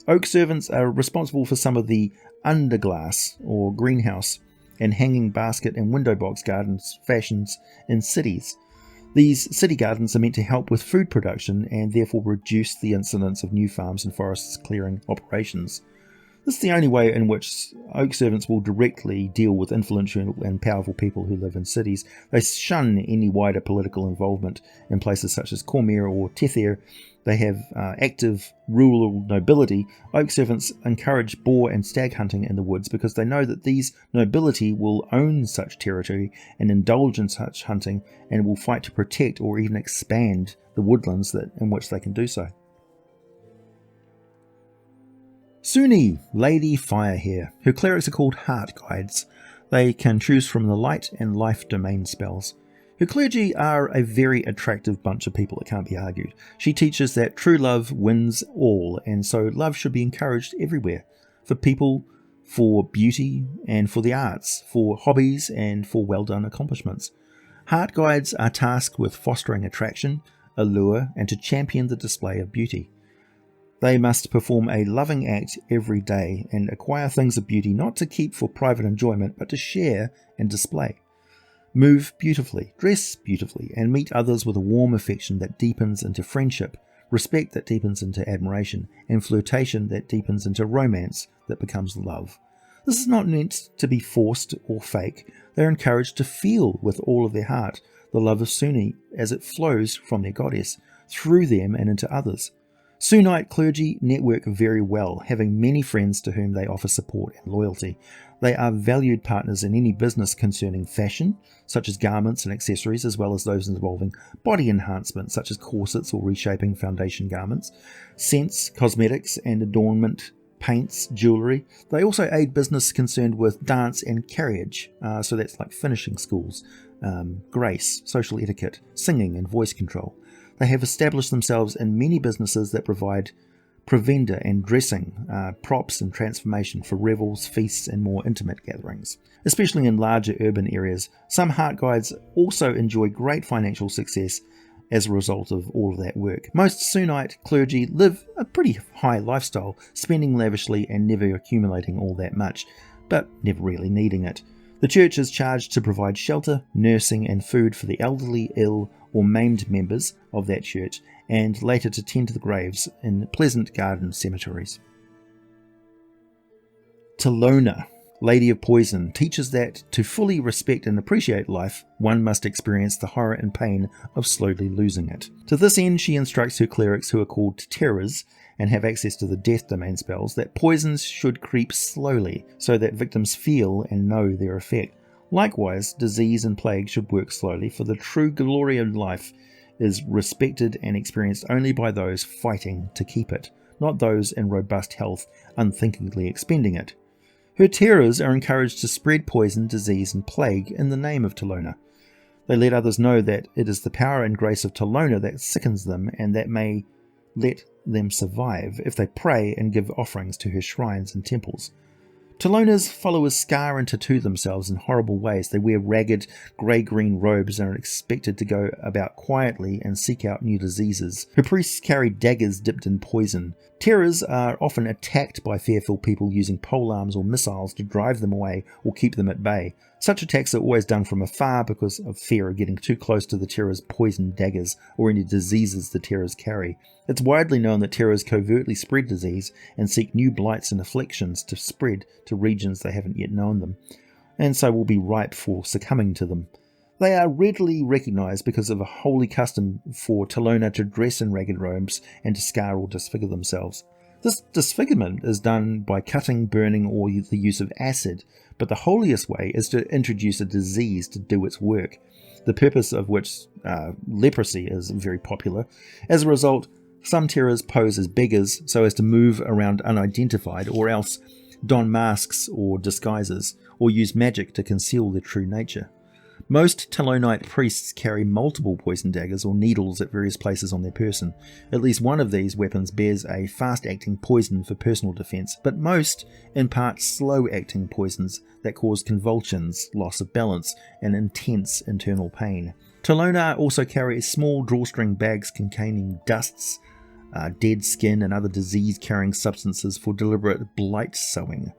Oak servants are responsible for some of the underglass or greenhouse and hanging basket and window box gardens fashions in cities. These city gardens are meant to help with food production and therefore reduce the incidence of new farms and forests clearing operations. This is the only way in which oak servants will directly deal with influential and powerful people who live in cities. They shun any wider political involvement in places such as Cormyr or Tetheir. They have active rural nobility. Oak servants encourage boar and stag hunting in the woods because they know that these nobility will own such territory and indulge in such hunting and will fight to protect or even expand the woodlands in which they can do so. Sune, Lady Firehair. Her clerics are called heart guides. They can choose from the light and life domain spells. Her clergy are a very attractive bunch of people, it can't be argued. She teaches that true love wins all, and so love should be encouraged everywhere. For people, for beauty, and for the arts, for hobbies, and for well-done accomplishments. Heart guides are tasked with fostering attraction, allure, and to champion the display of beauty. They must perform a loving act every day and acquire things of beauty not to keep for private enjoyment but to share and display. Move beautifully, dress beautifully, and meet others with a warm affection that deepens into friendship, respect that deepens into admiration, and flirtation that deepens into romance that becomes love. This is not meant to be forced or fake. They are encouraged to feel with all of their heart the love of Sune as it flows from their goddess, through them and into others. Sunite clergy network very well, having many friends to whom they offer support and loyalty. They are valued partners in any business concerning fashion, such as garments and accessories, as well as those involving body enhancement, such as corsets or reshaping foundation garments, scents, cosmetics and adornment, paints, jewellery. They also aid business concerned with dance and carriage, so that's like finishing schools, grace, social etiquette, singing and voice control. They have established themselves in many businesses that provide provender and dressing, props and transformation for revels, feasts and more intimate gatherings, especially in larger urban areas. Some heart guides also enjoy great financial success as a result of all of that work. Most Sunite clergy live a pretty high lifestyle, spending lavishly and never accumulating all that much, but never really needing it. The church is charged to provide shelter, nursing and food for the elderly, ill or maimed members of that church, and later to tend to the graves in pleasant garden cemeteries. Talona, Lady of Poison, teaches that to fully respect and appreciate life, one must experience the horror and pain of slowly losing it. To this end, she instructs her clerics, who are called terrors and have access to the death domain spells, that poisons should creep slowly so that victims feel and know their effect. Likewise, disease and plague should work slowly, for the true glory of life is respected and experienced only by those fighting to keep it, not those in robust health unthinkingly expending it. Her terrors are encouraged to spread poison, disease and plague in the name of Talona. They let others know that it is the power and grace of Talona that sickens them and that may let them survive if they pray and give offerings to her shrines and temples. Talona's followers scar and tattoo themselves in horrible ways. They wear ragged, grey-green robes and are expected to go about quietly and seek out new diseases. Her priests carry daggers dipped in poison. Terrors are often attacked by fearful people using polearms or missiles to drive them away or keep them at bay. Such attacks are always done from afar because of fear of getting too close to the terror's poisoned daggers or any diseases the terrors carry. It's widely known that terrors covertly spread disease and seek new blights and afflictions to spread to regions they haven't yet known them, and so will be ripe for succumbing to them. They are readily recognised because of a holy custom for Talona to dress in ragged robes and to scar or disfigure themselves. This disfigurement is done by cutting, burning, or the use of acid, but the holiest way is to introduce a disease to do its work, the purpose of which leprosy is very popular. As a result, some terrors pose as beggars so as to move around unidentified, or else don masks or disguises, or use magic to conceal their true nature. Most Talonite priests carry multiple poison daggers or needles at various places on their person. At least one of these weapons bears a fast-acting poison for personal defense, but most impart slow-acting poisons that cause convulsions, loss of balance, and intense internal pain. Talona also carry small drawstring bags containing dusts, dead skin and other disease-carrying substances for deliberate blight sowing.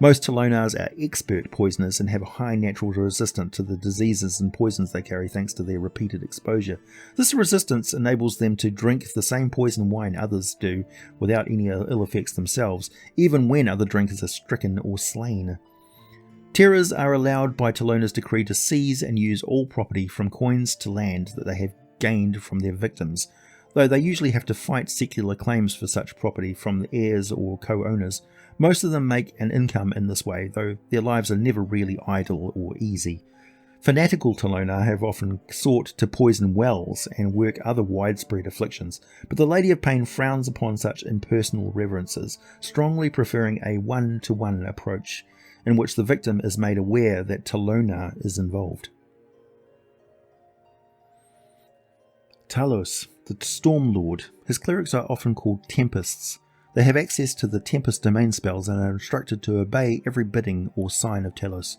Most Talonars are expert poisoners and have a high natural resistance to the diseases and poisons they carry thanks to their repeated exposure. This resistance enables them to drink the same poison wine others do without any ill effects themselves, even when other drinkers are stricken or slain. Terrors are allowed by Talona's decree to seize and use all property from coins to land that they have gained from their victims, though they usually have to fight secular claims for such property from the heirs or co-owners. Most of them make an income in this way, though their lives are never really idle or easy. Fanatical Talona have often sought to poison wells and work other widespread afflictions, but the Lady of Pain frowns upon such impersonal reverences, strongly preferring a one-to-one approach, in which the victim is made aware that Talona is involved. Talos, the Storm Lord. His clerics are often called Tempests. They have access to the Tempest domain spells and are instructed to obey every bidding or sign of Talos.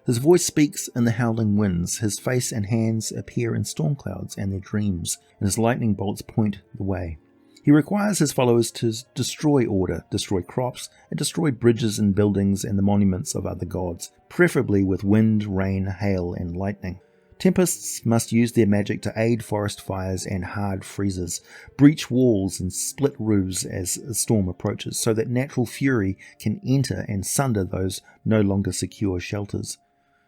His voice speaks in the howling winds, his face and hands appear in storm clouds and their dreams, and his lightning bolts point the way. He requires his followers to destroy order, destroy crops, and destroy bridges and buildings and the monuments of other gods, preferably with wind, rain, hail, and lightning. Tempests must use their magic to aid forest fires and hard freezes, breach walls and split roofs as a storm approaches, so that natural fury can enter and sunder those no longer secure shelters.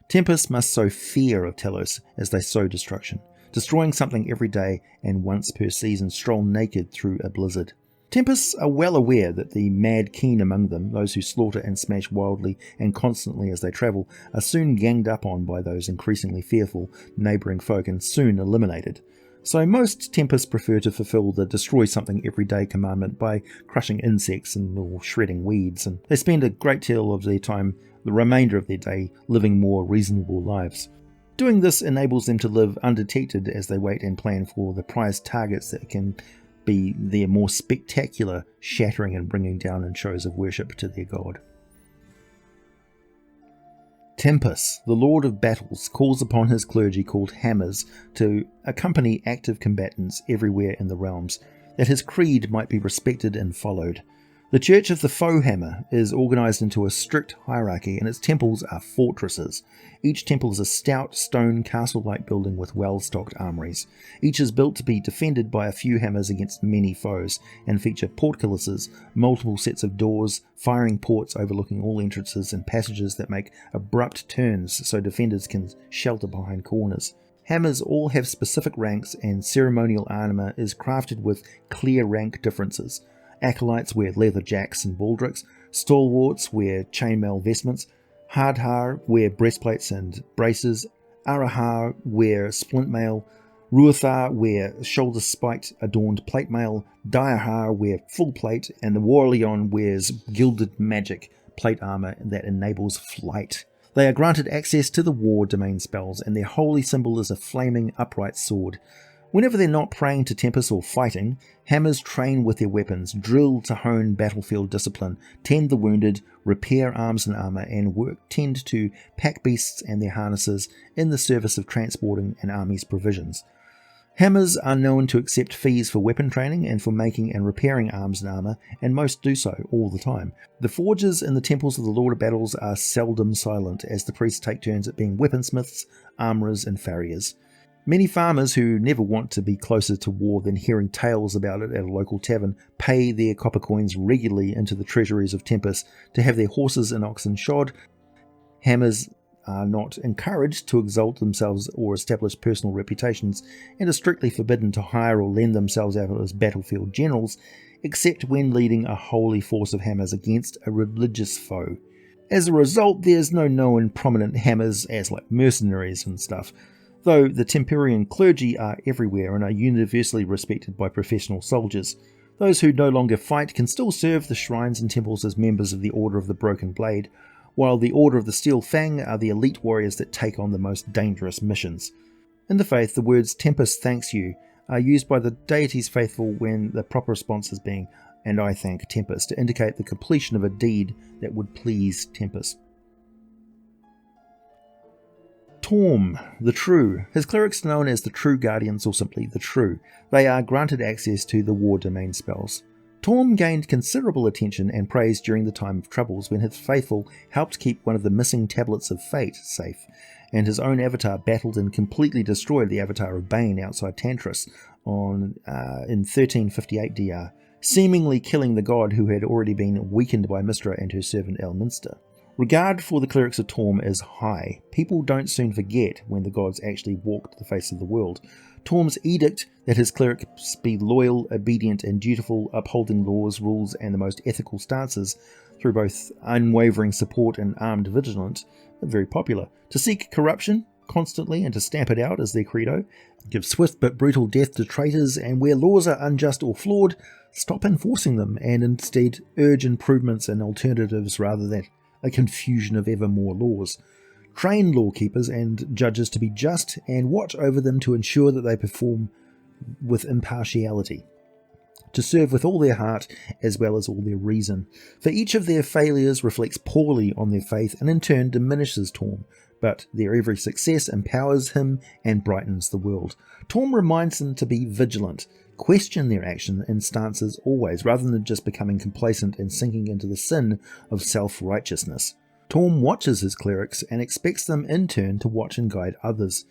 Tempests must sow fear of Talos as they sow destruction, destroying something every day and once per season stroll naked through a blizzard. Tempests are well aware that the mad keen among them, those who slaughter and smash wildly and constantly as they travel, are soon ganged up on by those increasingly fearful neighbouring folk and soon eliminated. So most Tempests prefer to fulfill the destroy something every day commandment by crushing insects or shredding weeds, and they spend a great deal of their time, the remainder of their day, living more reasonable lives. Doing this enables them to live undetected as they wait and plan for the prized targets that can be their more spectacular shattering and bringing down in shows of worship to their god. Tempus, the Lord of Battles, calls upon his clergy called Hammers to accompany active combatants everywhere in the realms, that his creed might be respected and followed. The Church of the Foe Hammer is organised into a strict hierarchy, and its temples are fortresses. Each temple is a stout stone castle-like building with well-stocked armories. Each is built to be defended by a few hammers against many foes, and feature portcullises, multiple sets of doors, firing ports overlooking all entrances, and passages that make abrupt turns so defenders can shelter behind corners. Hammers all have specific ranks, and ceremonial armour is crafted with clear rank differences. Acolytes wear leather jacks and baldricks, stalwarts wear chainmail vestments, hardhar wear breastplates and braces, arahar wear splint mail, Ruathar wear shoulder-spiked adorned plate mail, Diahar wear full plate, and the Warleon wears gilded magic plate armor that enables flight. They are granted access to the war domain spells, and their holy symbol is a flaming upright sword. Whenever they're not praying to Tempest or fighting, hammers train with their weapons, drill to hone battlefield discipline, tend the wounded, repair arms and armor, and tend to pack beasts and their harnesses in the service of transporting an army's provisions. Hammers are known to accept fees for weapon training and for making and repairing arms and armor, and most do so all the time. The forges in the temples of the Lord of Battles are seldom silent, as the priests take turns at being weaponsmiths, armourers, and farriers. Many farmers who never want to be closer to war than hearing tales about it at a local tavern pay their copper coins regularly into the treasuries of Tempest to have their horses and oxen shod. Hammers are not encouraged to exalt themselves or establish personal reputations, and are strictly forbidden to hire or lend themselves out as battlefield generals, except when leading a holy force of hammers against a religious foe. As a result, there's no known prominent hammers as like mercenaries and stuff, though the Temperian clergy are everywhere and are universally respected by professional soldiers. Those who no longer fight can still serve the shrines and temples as members of the Order of the Broken Blade, while the Order of the Steel Fang are the elite warriors that take on the most dangerous missions. In the faith, the words "Tempest thanks you" are used by the deity's faithful when the proper response is being "and I thank Tempest," to indicate the completion of a deed that would please Tempest. Torm, the True. His clerics are known as the True Guardians or simply the True. They are granted access to the war domain spells. Torm gained considerable attention and praise during the time of troubles when his faithful helped keep one of the missing tablets of fate safe, and his own avatar battled and completely destroyed the avatar of Bane outside Tantris in 1358 DR, seemingly killing the god who had already been weakened by Mystra and her servant Elminster. Regard for the clerics of Torm is high. People don't soon forget when the gods actually walked the face of the world. Torm's edict that his clerics be loyal, obedient and dutiful, upholding laws, rules and the most ethical stances through both unwavering support and armed vigilance, are very popular. To seek corruption constantly and to stamp it out is their credo. Give swift but brutal death to traitors, and where laws are unjust or flawed, stop enforcing them and instead urge improvements and alternatives rather than a confusion of ever more laws. Train lawkeepers and judges to be just and watch over them to ensure that they perform with impartiality, to serve with all their heart as well as all their reason. For each of their failures reflects poorly on their faith and in turn diminishes Torm, but their every success empowers him and brightens the world. Torm reminds them to be vigilant, question their action and stances always, rather than just becoming complacent and sinking into the sin of self-righteousness. Torm watches his clerics and expects them in turn to watch and guide others.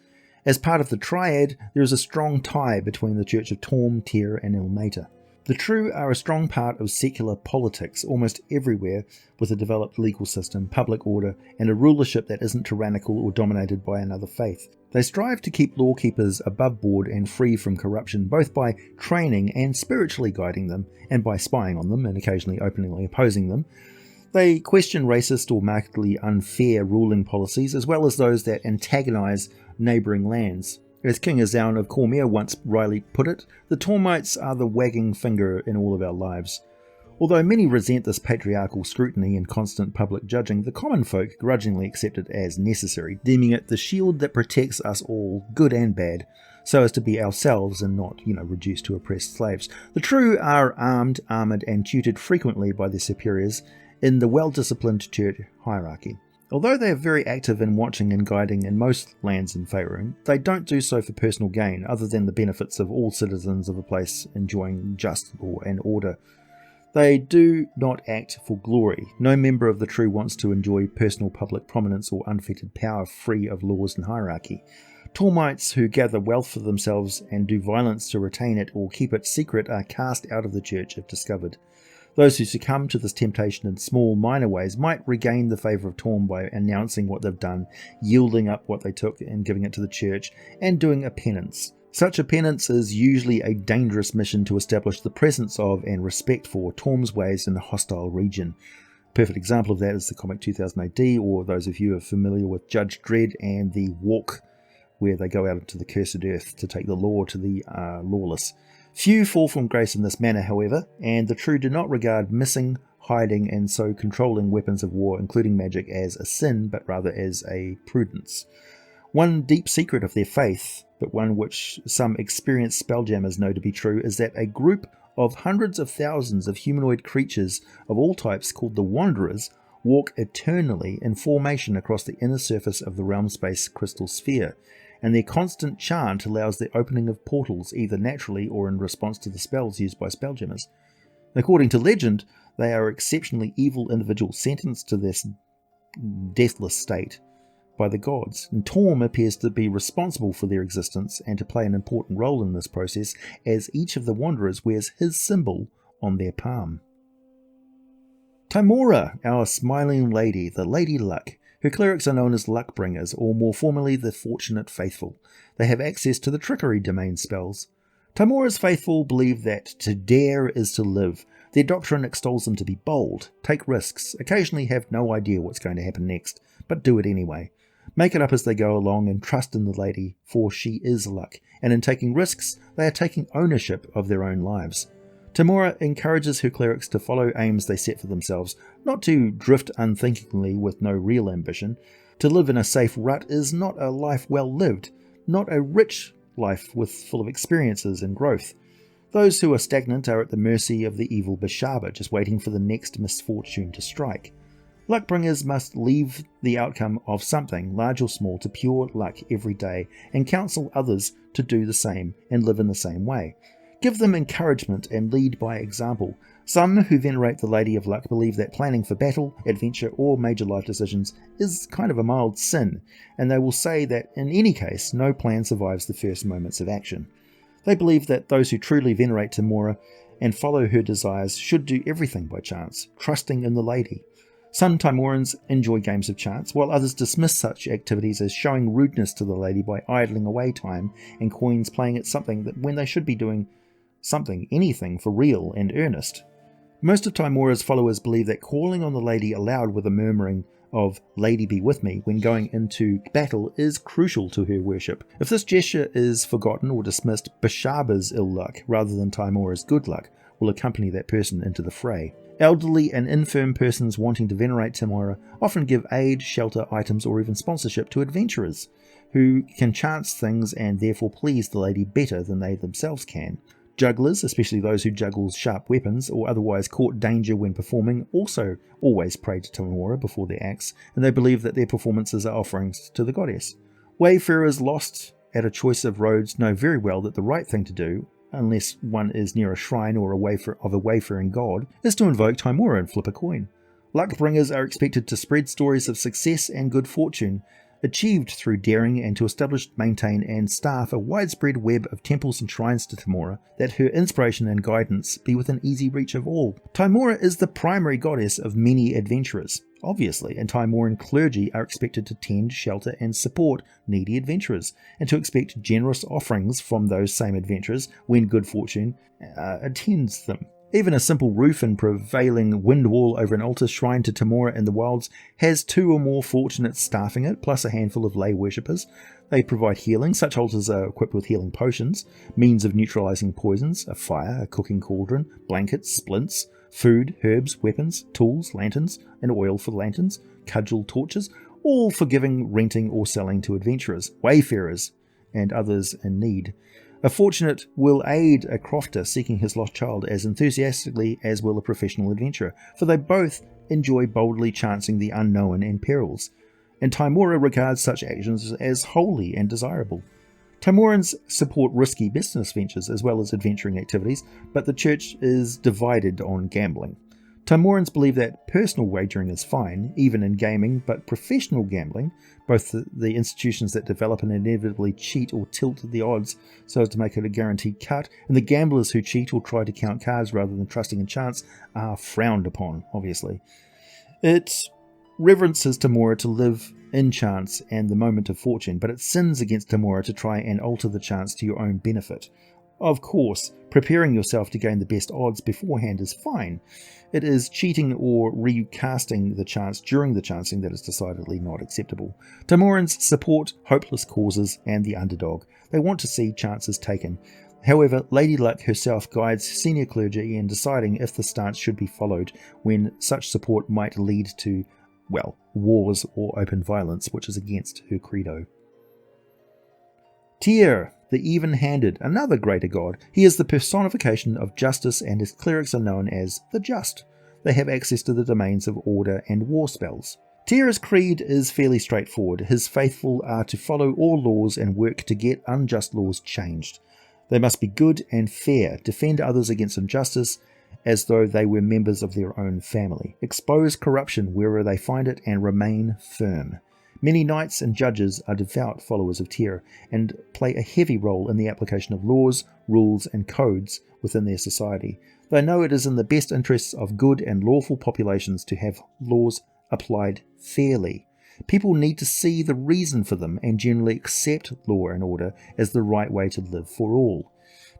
As part of the triad, there is a strong tie between the Church of Torm, Tyr and Ilmater. The True are a strong part of secular politics almost everywhere, with a developed legal system, public order, and a rulership that isn't tyrannical or dominated by another faith. They strive to keep lawkeepers above board and free from corruption, both by training and spiritually guiding them, and by spying on them and occasionally openly opposing them. They question racist or markedly unfair ruling policies, as well as those that antagonize neighbouring lands. As King Azoun of Cormyr once wryly put it, the Tormites are the wagging finger in all of our lives. Although many resent this patriarchal scrutiny and constant public judging, the common folk grudgingly accept it as necessary, deeming it the shield that protects us all, good and bad, so as to be ourselves and not, reduced to oppressed slaves. The True are armed, armoured and tutored frequently by their superiors in the well-disciplined church hierarchy. Although they are very active in watching and guiding in most lands in Faerun, they don't do so for personal gain, other than the benefits of all citizens of a place enjoying just law and order. They do not act for glory. No member of the True wants to enjoy personal public prominence or unfettered power free of laws and hierarchy. Tormites who gather wealth for themselves and do violence to retain it or keep it secret are cast out of the church if discovered. Those who succumb to this temptation in small, minor ways might regain the favour of Torm by announcing what they've done, yielding up what they took and giving it to the church, and doing a penance. Such a penance is usually a dangerous mission to establish the presence of and respect for Torm's ways in a hostile region. A perfect example of that is the comic 2000 AD, or those of you who are familiar with Judge Dredd and the Walk where they go out into the cursed earth to take the law to the lawless. Few fall from grace in this manner, however, and the true do not regard missing, hiding, and so controlling weapons of war, including magic, as a sin, but rather as a prudence. One deep secret of their faith, but one which some experienced spelljammers know to be true, is that a group of hundreds of thousands of humanoid creatures of all types called the Wanderers walk eternally in formation across the inner surface of the realm space crystal sphere, and their constant chant allows the opening of portals either naturally or in response to the spells used by spelljammers. According to legend, they are exceptionally evil individuals sentenced to this deathless state by the gods, and Torm appears to be responsible for their existence and to play an important role in this process, as each of the Wanderers wears his symbol on their palm. Tymora, our smiling lady, the Lady Luck. Her clerics are known as Luckbringers, or more formally the Fortunate Faithful. They have access to the Trickery domain spells. Tymora's faithful believe that to dare is to live. Their doctrine extols them to be bold, take risks, occasionally have no idea what's going to happen next, but do it anyway. Make it up as they go along and trust in the lady, for she is luck, and in taking risks, they are taking ownership of their own lives. Tymora encourages her clerics to follow aims they set for themselves, not to drift unthinkingly with no real ambition. To live in a safe rut is not a life well lived, not a rich life full of experiences and growth. Those who are stagnant are at the mercy of the evil Beshaba, just waiting for the next misfortune to strike. Luckbringers must leave the outcome of something, large or small, to pure luck every day, and counsel others to do the same and live in the same way. Give them encouragement and lead by example. Some who venerate the Lady of Luck believe that planning for battle, adventure, or major life decisions is kind of a mild sin, and they will say that in any case, no plan survives the first moments of action. They believe that those who truly venerate Tymora and follow her desires should do everything by chance, trusting in the Lady. Some Tymorans enjoy games of chance, while others dismiss such activities as showing rudeness to the Lady by idling away time and coins playing at something that when they should be doing anything for real and earnest. Most of Tymora's followers believe that calling on the Lady aloud with a murmuring of "Lady be with me" when going into battle is crucial to her worship. If this gesture is forgotten or dismissed, Beshaba's ill luck, rather than Tymora's good luck, will accompany that person into the fray. Elderly and infirm persons wanting to venerate Tymora often give aid, shelter, items, or even sponsorship to adventurers, who can chance things and therefore please the Lady better than they themselves can. Jugglers, especially those who juggle sharp weapons or otherwise court danger when performing, also always pray to Tymora before their acts, and they believe that their performances are offerings to the goddess. Wayfarers lost at a choice of roads know very well that the right thing to do, unless one is near a shrine or of a wayfaring god, is to invoke Tymora and flip a coin. Luckbringers are expected to spread stories of success and good fortune, achieved through daring, and to establish, maintain, and staff a widespread web of temples and shrines to Tymora, that her inspiration and guidance be within easy reach of all. Tymora is the primary goddess of many adventurers, obviously, and Tymoran clergy are expected to tend, shelter, and support needy adventurers, and to expect generous offerings from those same adventurers when good fortune attends them. Even a simple roof and prevailing wind wall over an altar shrine to Tymora in the wilds has 2 or more fortunates staffing it, plus a handful of lay worshippers. They provide healing. Such altars are equipped with healing potions, means of neutralizing poisons, a fire, a cooking cauldron, blankets, splints, food, herbs, weapons, tools, lanterns, and oil for lanterns, cudgel, torches, all for giving, renting, or selling to adventurers, wayfarers, and others in need. A fortunate will aid a crofter seeking his lost child as enthusiastically as will a professional adventurer, for they both enjoy boldly chancing the unknown and perils, and Tymora regards such actions as holy and desirable. Tymorans support risky business ventures as well as adventuring activities, but the church is divided on gambling. Tymorans believe that personal wagering is fine, even in gaming, but professional gambling, both the institutions that develop and inevitably cheat or tilt the odds so as to make it a guaranteed cut, and the gamblers who cheat or try to count cards rather than trusting in chance, are frowned upon, obviously. It reverences Tymora to live in chance and the moment of fortune, but it sins against Tymora to try and alter the chance to your own benefit. Of course, preparing yourself to gain the best odds beforehand is fine. It is cheating or recasting the chance during the chancing that is decidedly not acceptable. Tamorans support hopeless causes and the underdog. They want to see chances taken. However, Lady Luck herself guides senior clergy in deciding if the stance should be followed when such support might lead to, well, wars or open violence, which is against her credo. Tyr, the even-handed, another greater god. He is the personification of justice, and his clerics are known as the Just. They have access to the domains of order and war spells. Tyr's creed is fairly straightforward. His faithful are to follow all laws and work to get unjust laws changed. They must be good and fair, defend others against injustice as though they were members of their own family, expose corruption wherever they find it, and remain firm. Many knights and judges are devout followers of Tyr and play a heavy role in the application of laws, rules, and codes within their society. They know it is in the best interests of good and lawful populations to have laws applied fairly. People need to see the reason for them and generally accept law and order as the right way to live for all.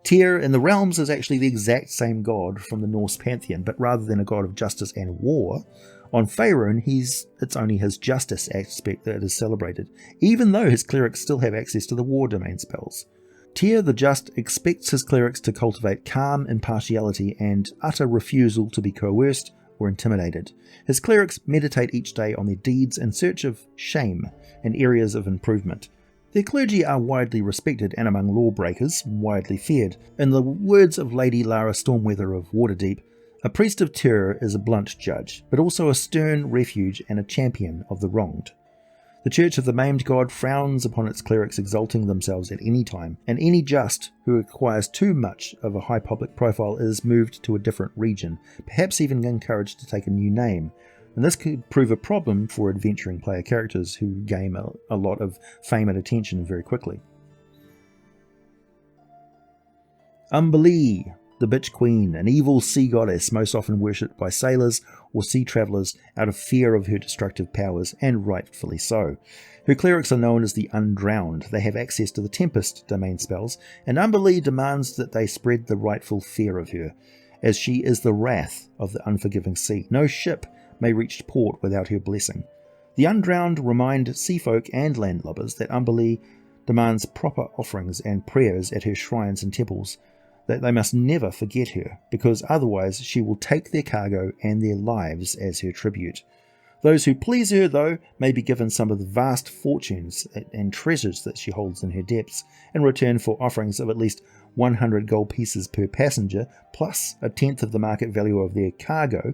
Tyr in the realms is actually the exact same god from the Norse pantheon, but rather than a god of justice and war, on Faerun it's only his justice aspect that is celebrated, even though his clerics still have access to the war domain spells. Tyr the Just expects his clerics to cultivate calm impartiality and utter refusal to be coerced or intimidated. His clerics meditate each day on their deeds in search of shame and areas of improvement. Their clergy are widely respected and among lawbreakers, widely feared. In the words of Lady Lara Stormweather of Waterdeep, a priest of Tyr is a blunt judge, but also a stern refuge and a champion of the wronged. The Church of the Maimed God frowns upon its clerics exalting themselves at any time, and any just who acquires too much of a high public profile is moved to a different region, perhaps even encouraged to take a new name. And this could prove a problem for adventuring player characters who gain a lot of fame and attention very quickly. Umberlee, the Bitch Queen, an evil sea goddess most often worshipped by sailors or sea travellers out of fear of her destructive powers, and rightfully so. Her clerics are known as the Undrowned. They have access to the Tempest domain spells, and Umberlee demands that they spread the rightful fear of her, as she is the wrath of the unforgiving sea. No ship may reach port without her blessing. The Undrowned remind seafolk and landlubbers that Umberlee demands proper offerings and prayers at her shrines and temples, that they must never forget her, because otherwise she will take their cargo and their lives as her tribute. Those who please her, though, may be given some of the vast fortunes and treasures that she holds in her depths, in return for offerings of at least 100 gold pieces per passenger, plus a tenth of the market value of their cargo.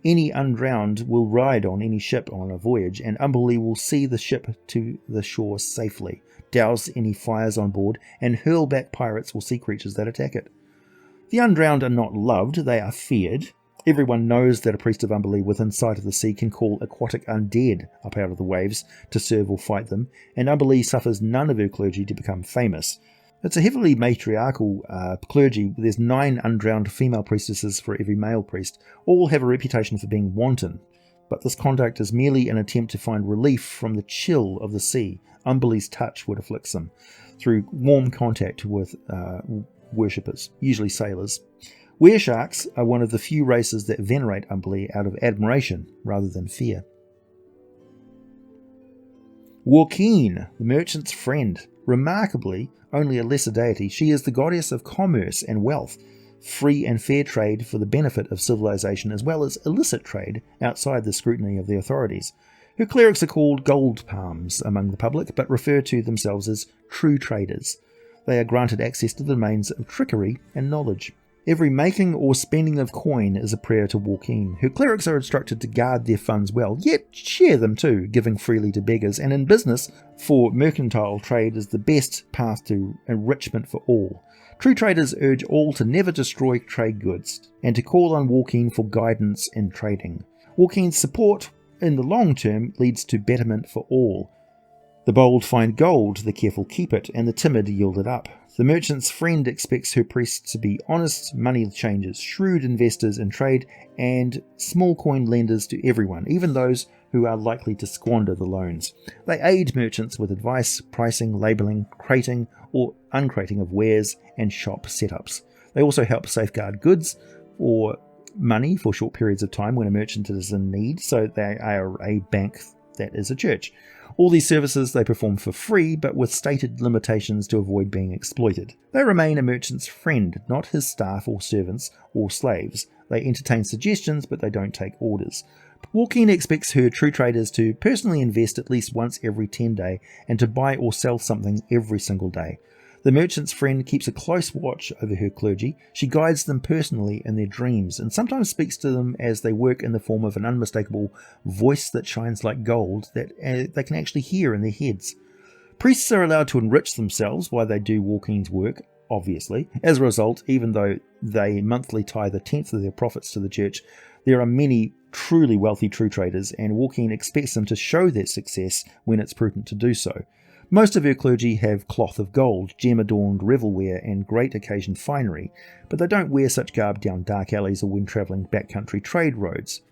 Any Undrowned will ride on any ship on a voyage, and Umberlee will see the ship to the shore safely, douse any fires on board, and hurl back pirates or sea creatures that attack it. The Undrowned are not loved, they are feared. Everyone knows that a priest of Umberlee within sight of the sea can call aquatic undead up out of the waves to serve or fight them, and Umberlee suffers none of her clergy to become famous. It's a heavily matriarchal clergy. There's 9 Undrowned female priestesses for every male priest. All have a reputation for being wanton, but this conduct is merely an attempt to find relief from the chill of the sea. Umberlee's touch would afflict them through warm contact with worshippers, usually sailors. Weresharks are one of the few races that venerate Umberlee out of admiration rather than fear. Warkeen, the merchant's friend. Remarkably, only a lesser deity, she is the goddess of commerce and wealth, free and fair trade for the benefit of civilization, as well as illicit trade outside the scrutiny of the authorities. Her clerics are called gold palms among the public, but refer to themselves as true traders. They are granted access to the domains of trickery and knowledge. Every making or spending of coin is a prayer to Warkeen. Her clerics are instructed to guard their funds well, yet share them too, giving freely to beggars, and in business, for mercantile trade is the best path to enrichment for all. True traders urge all to never destroy trade goods, and to call on Warkeen for guidance in trading. Warkeen's support in the long term leads to betterment for all. The bold find gold, the careful keep it, and the timid yield it up. The merchant's friend expects her priests to be honest money changers, shrewd investors in trade, and small coin lenders to everyone, even those who are likely to squander the loans. They aid merchants with advice, pricing, labelling, crating or uncrating of wares, and shop setups. They also help safeguard goods or money for short periods of time when a merchant is in need, so they are a bank that is a church. All these services they perform for free, but with stated limitations to avoid being exploited. They remain a merchant's friend, not his staff or servants or slaves. They entertain suggestions, but they don't take orders. Walking expects her true traders to personally invest at least once every 10 days and to buy or sell something every single day. The merchant's friend keeps a close watch over her clergy. She guides them personally in their dreams and sometimes speaks to them as they work in the form of an unmistakable voice that shines like gold that they can actually hear in their heads. Priests are allowed to enrich themselves while they do Walking's work, obviously. As a result, even though they monthly tithe a tenth of their profits to the church, there are many truly wealthy true traders, and Walking expects them to show their success when it's prudent to do so. Most of her clergy have cloth of gold, gem-adorned revelware and great occasion finery, but they don't wear such garb down dark alleys or when travelling backcountry trade roads.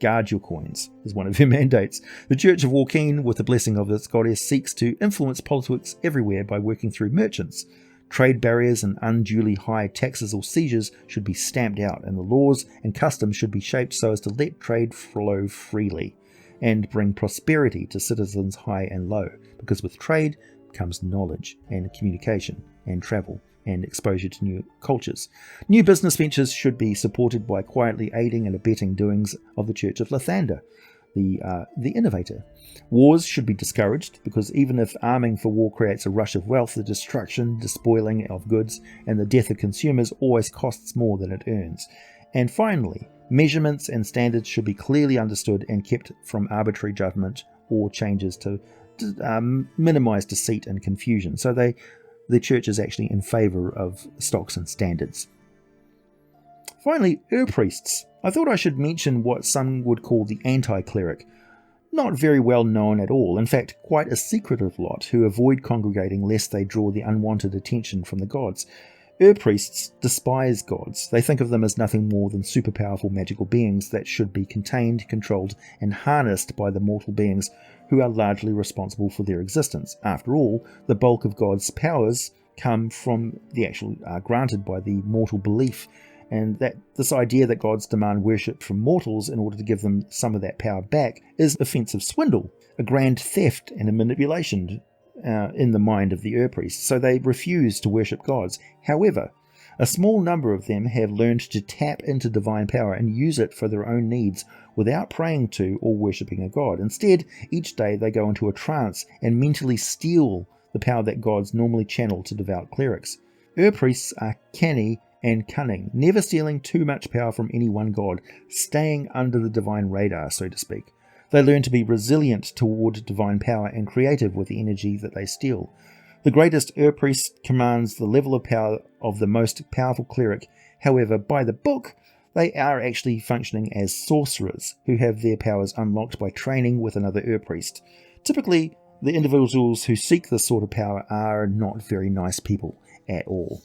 Guard your coins is one of her mandates. The Church of Walking, with the blessing of its goddess, seeks to influence politics everywhere by working through merchants. Trade barriers and unduly high taxes or seizures should be stamped out, and the laws and customs should be shaped so as to let trade flow freely and bring prosperity to citizens high and low, because with trade comes knowledge and communication and travel and exposure to new cultures. New business ventures should be supported by quietly aiding and abetting doings of the Church of Lathander, the innovator. Wars should be discouraged, because even if arming for war creates a rush of wealth, the destruction, despoiling of goods, and the death of consumers always costs more than it earns. And finally, measurements and standards should be clearly understood and kept from arbitrary judgment or changes to minimize deceit and confusion. So the church is actually in favor of stocks and standards. Finally, priests. I thought I should mention what some would call the anti-cleric. Not very well known at all, in fact quite a secretive lot who avoid congregating lest they draw the unwanted attention from the gods. Priests despise gods. They think of them as nothing more than super-powerful magical beings that should be contained, controlled, and harnessed by the mortal beings who are largely responsible for their existence. After all, the bulk of God's powers come from are granted by the mortal belief, and that this idea that gods demand worship from mortals in order to give them some of that power back is offensive swindle, a grand theft and a manipulation in the mind of the priests, so they refuse to worship gods. However, a small number of them have learned to tap into divine power and use it for their own needs without praying to or worshipping a god. Instead, each day they go into a trance and mentally steal the power that gods normally channel to devout clerics. Priests are canny and cunning, never stealing too much power from any one god, staying under the divine radar, so to speak. They learn to be resilient toward divine power and creative with the energy that they steal. The greatest priest commands the level of power of the most powerful cleric. However, by the book, they are actually functioning as sorcerers who have their powers unlocked by training with another priest. Typically, the individuals who seek this sort of power are not very nice people at all.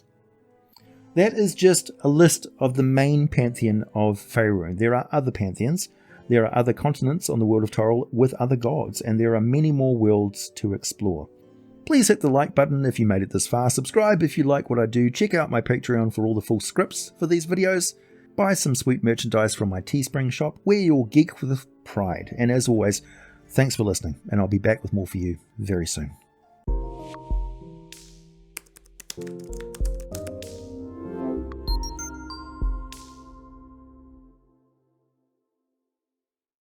That is just a list of the main pantheon of Faerun. There are other pantheons. There are other continents on the world of Toril with other gods, and there are many more worlds to explore. Please hit the like button if you made it this far, subscribe if you like what I do, check out my Patreon for all the full scripts for these videos, buy some sweet merchandise from my Teespring shop, wear your geek with pride, and as always, thanks for listening, and I'll be back with more for you very soon.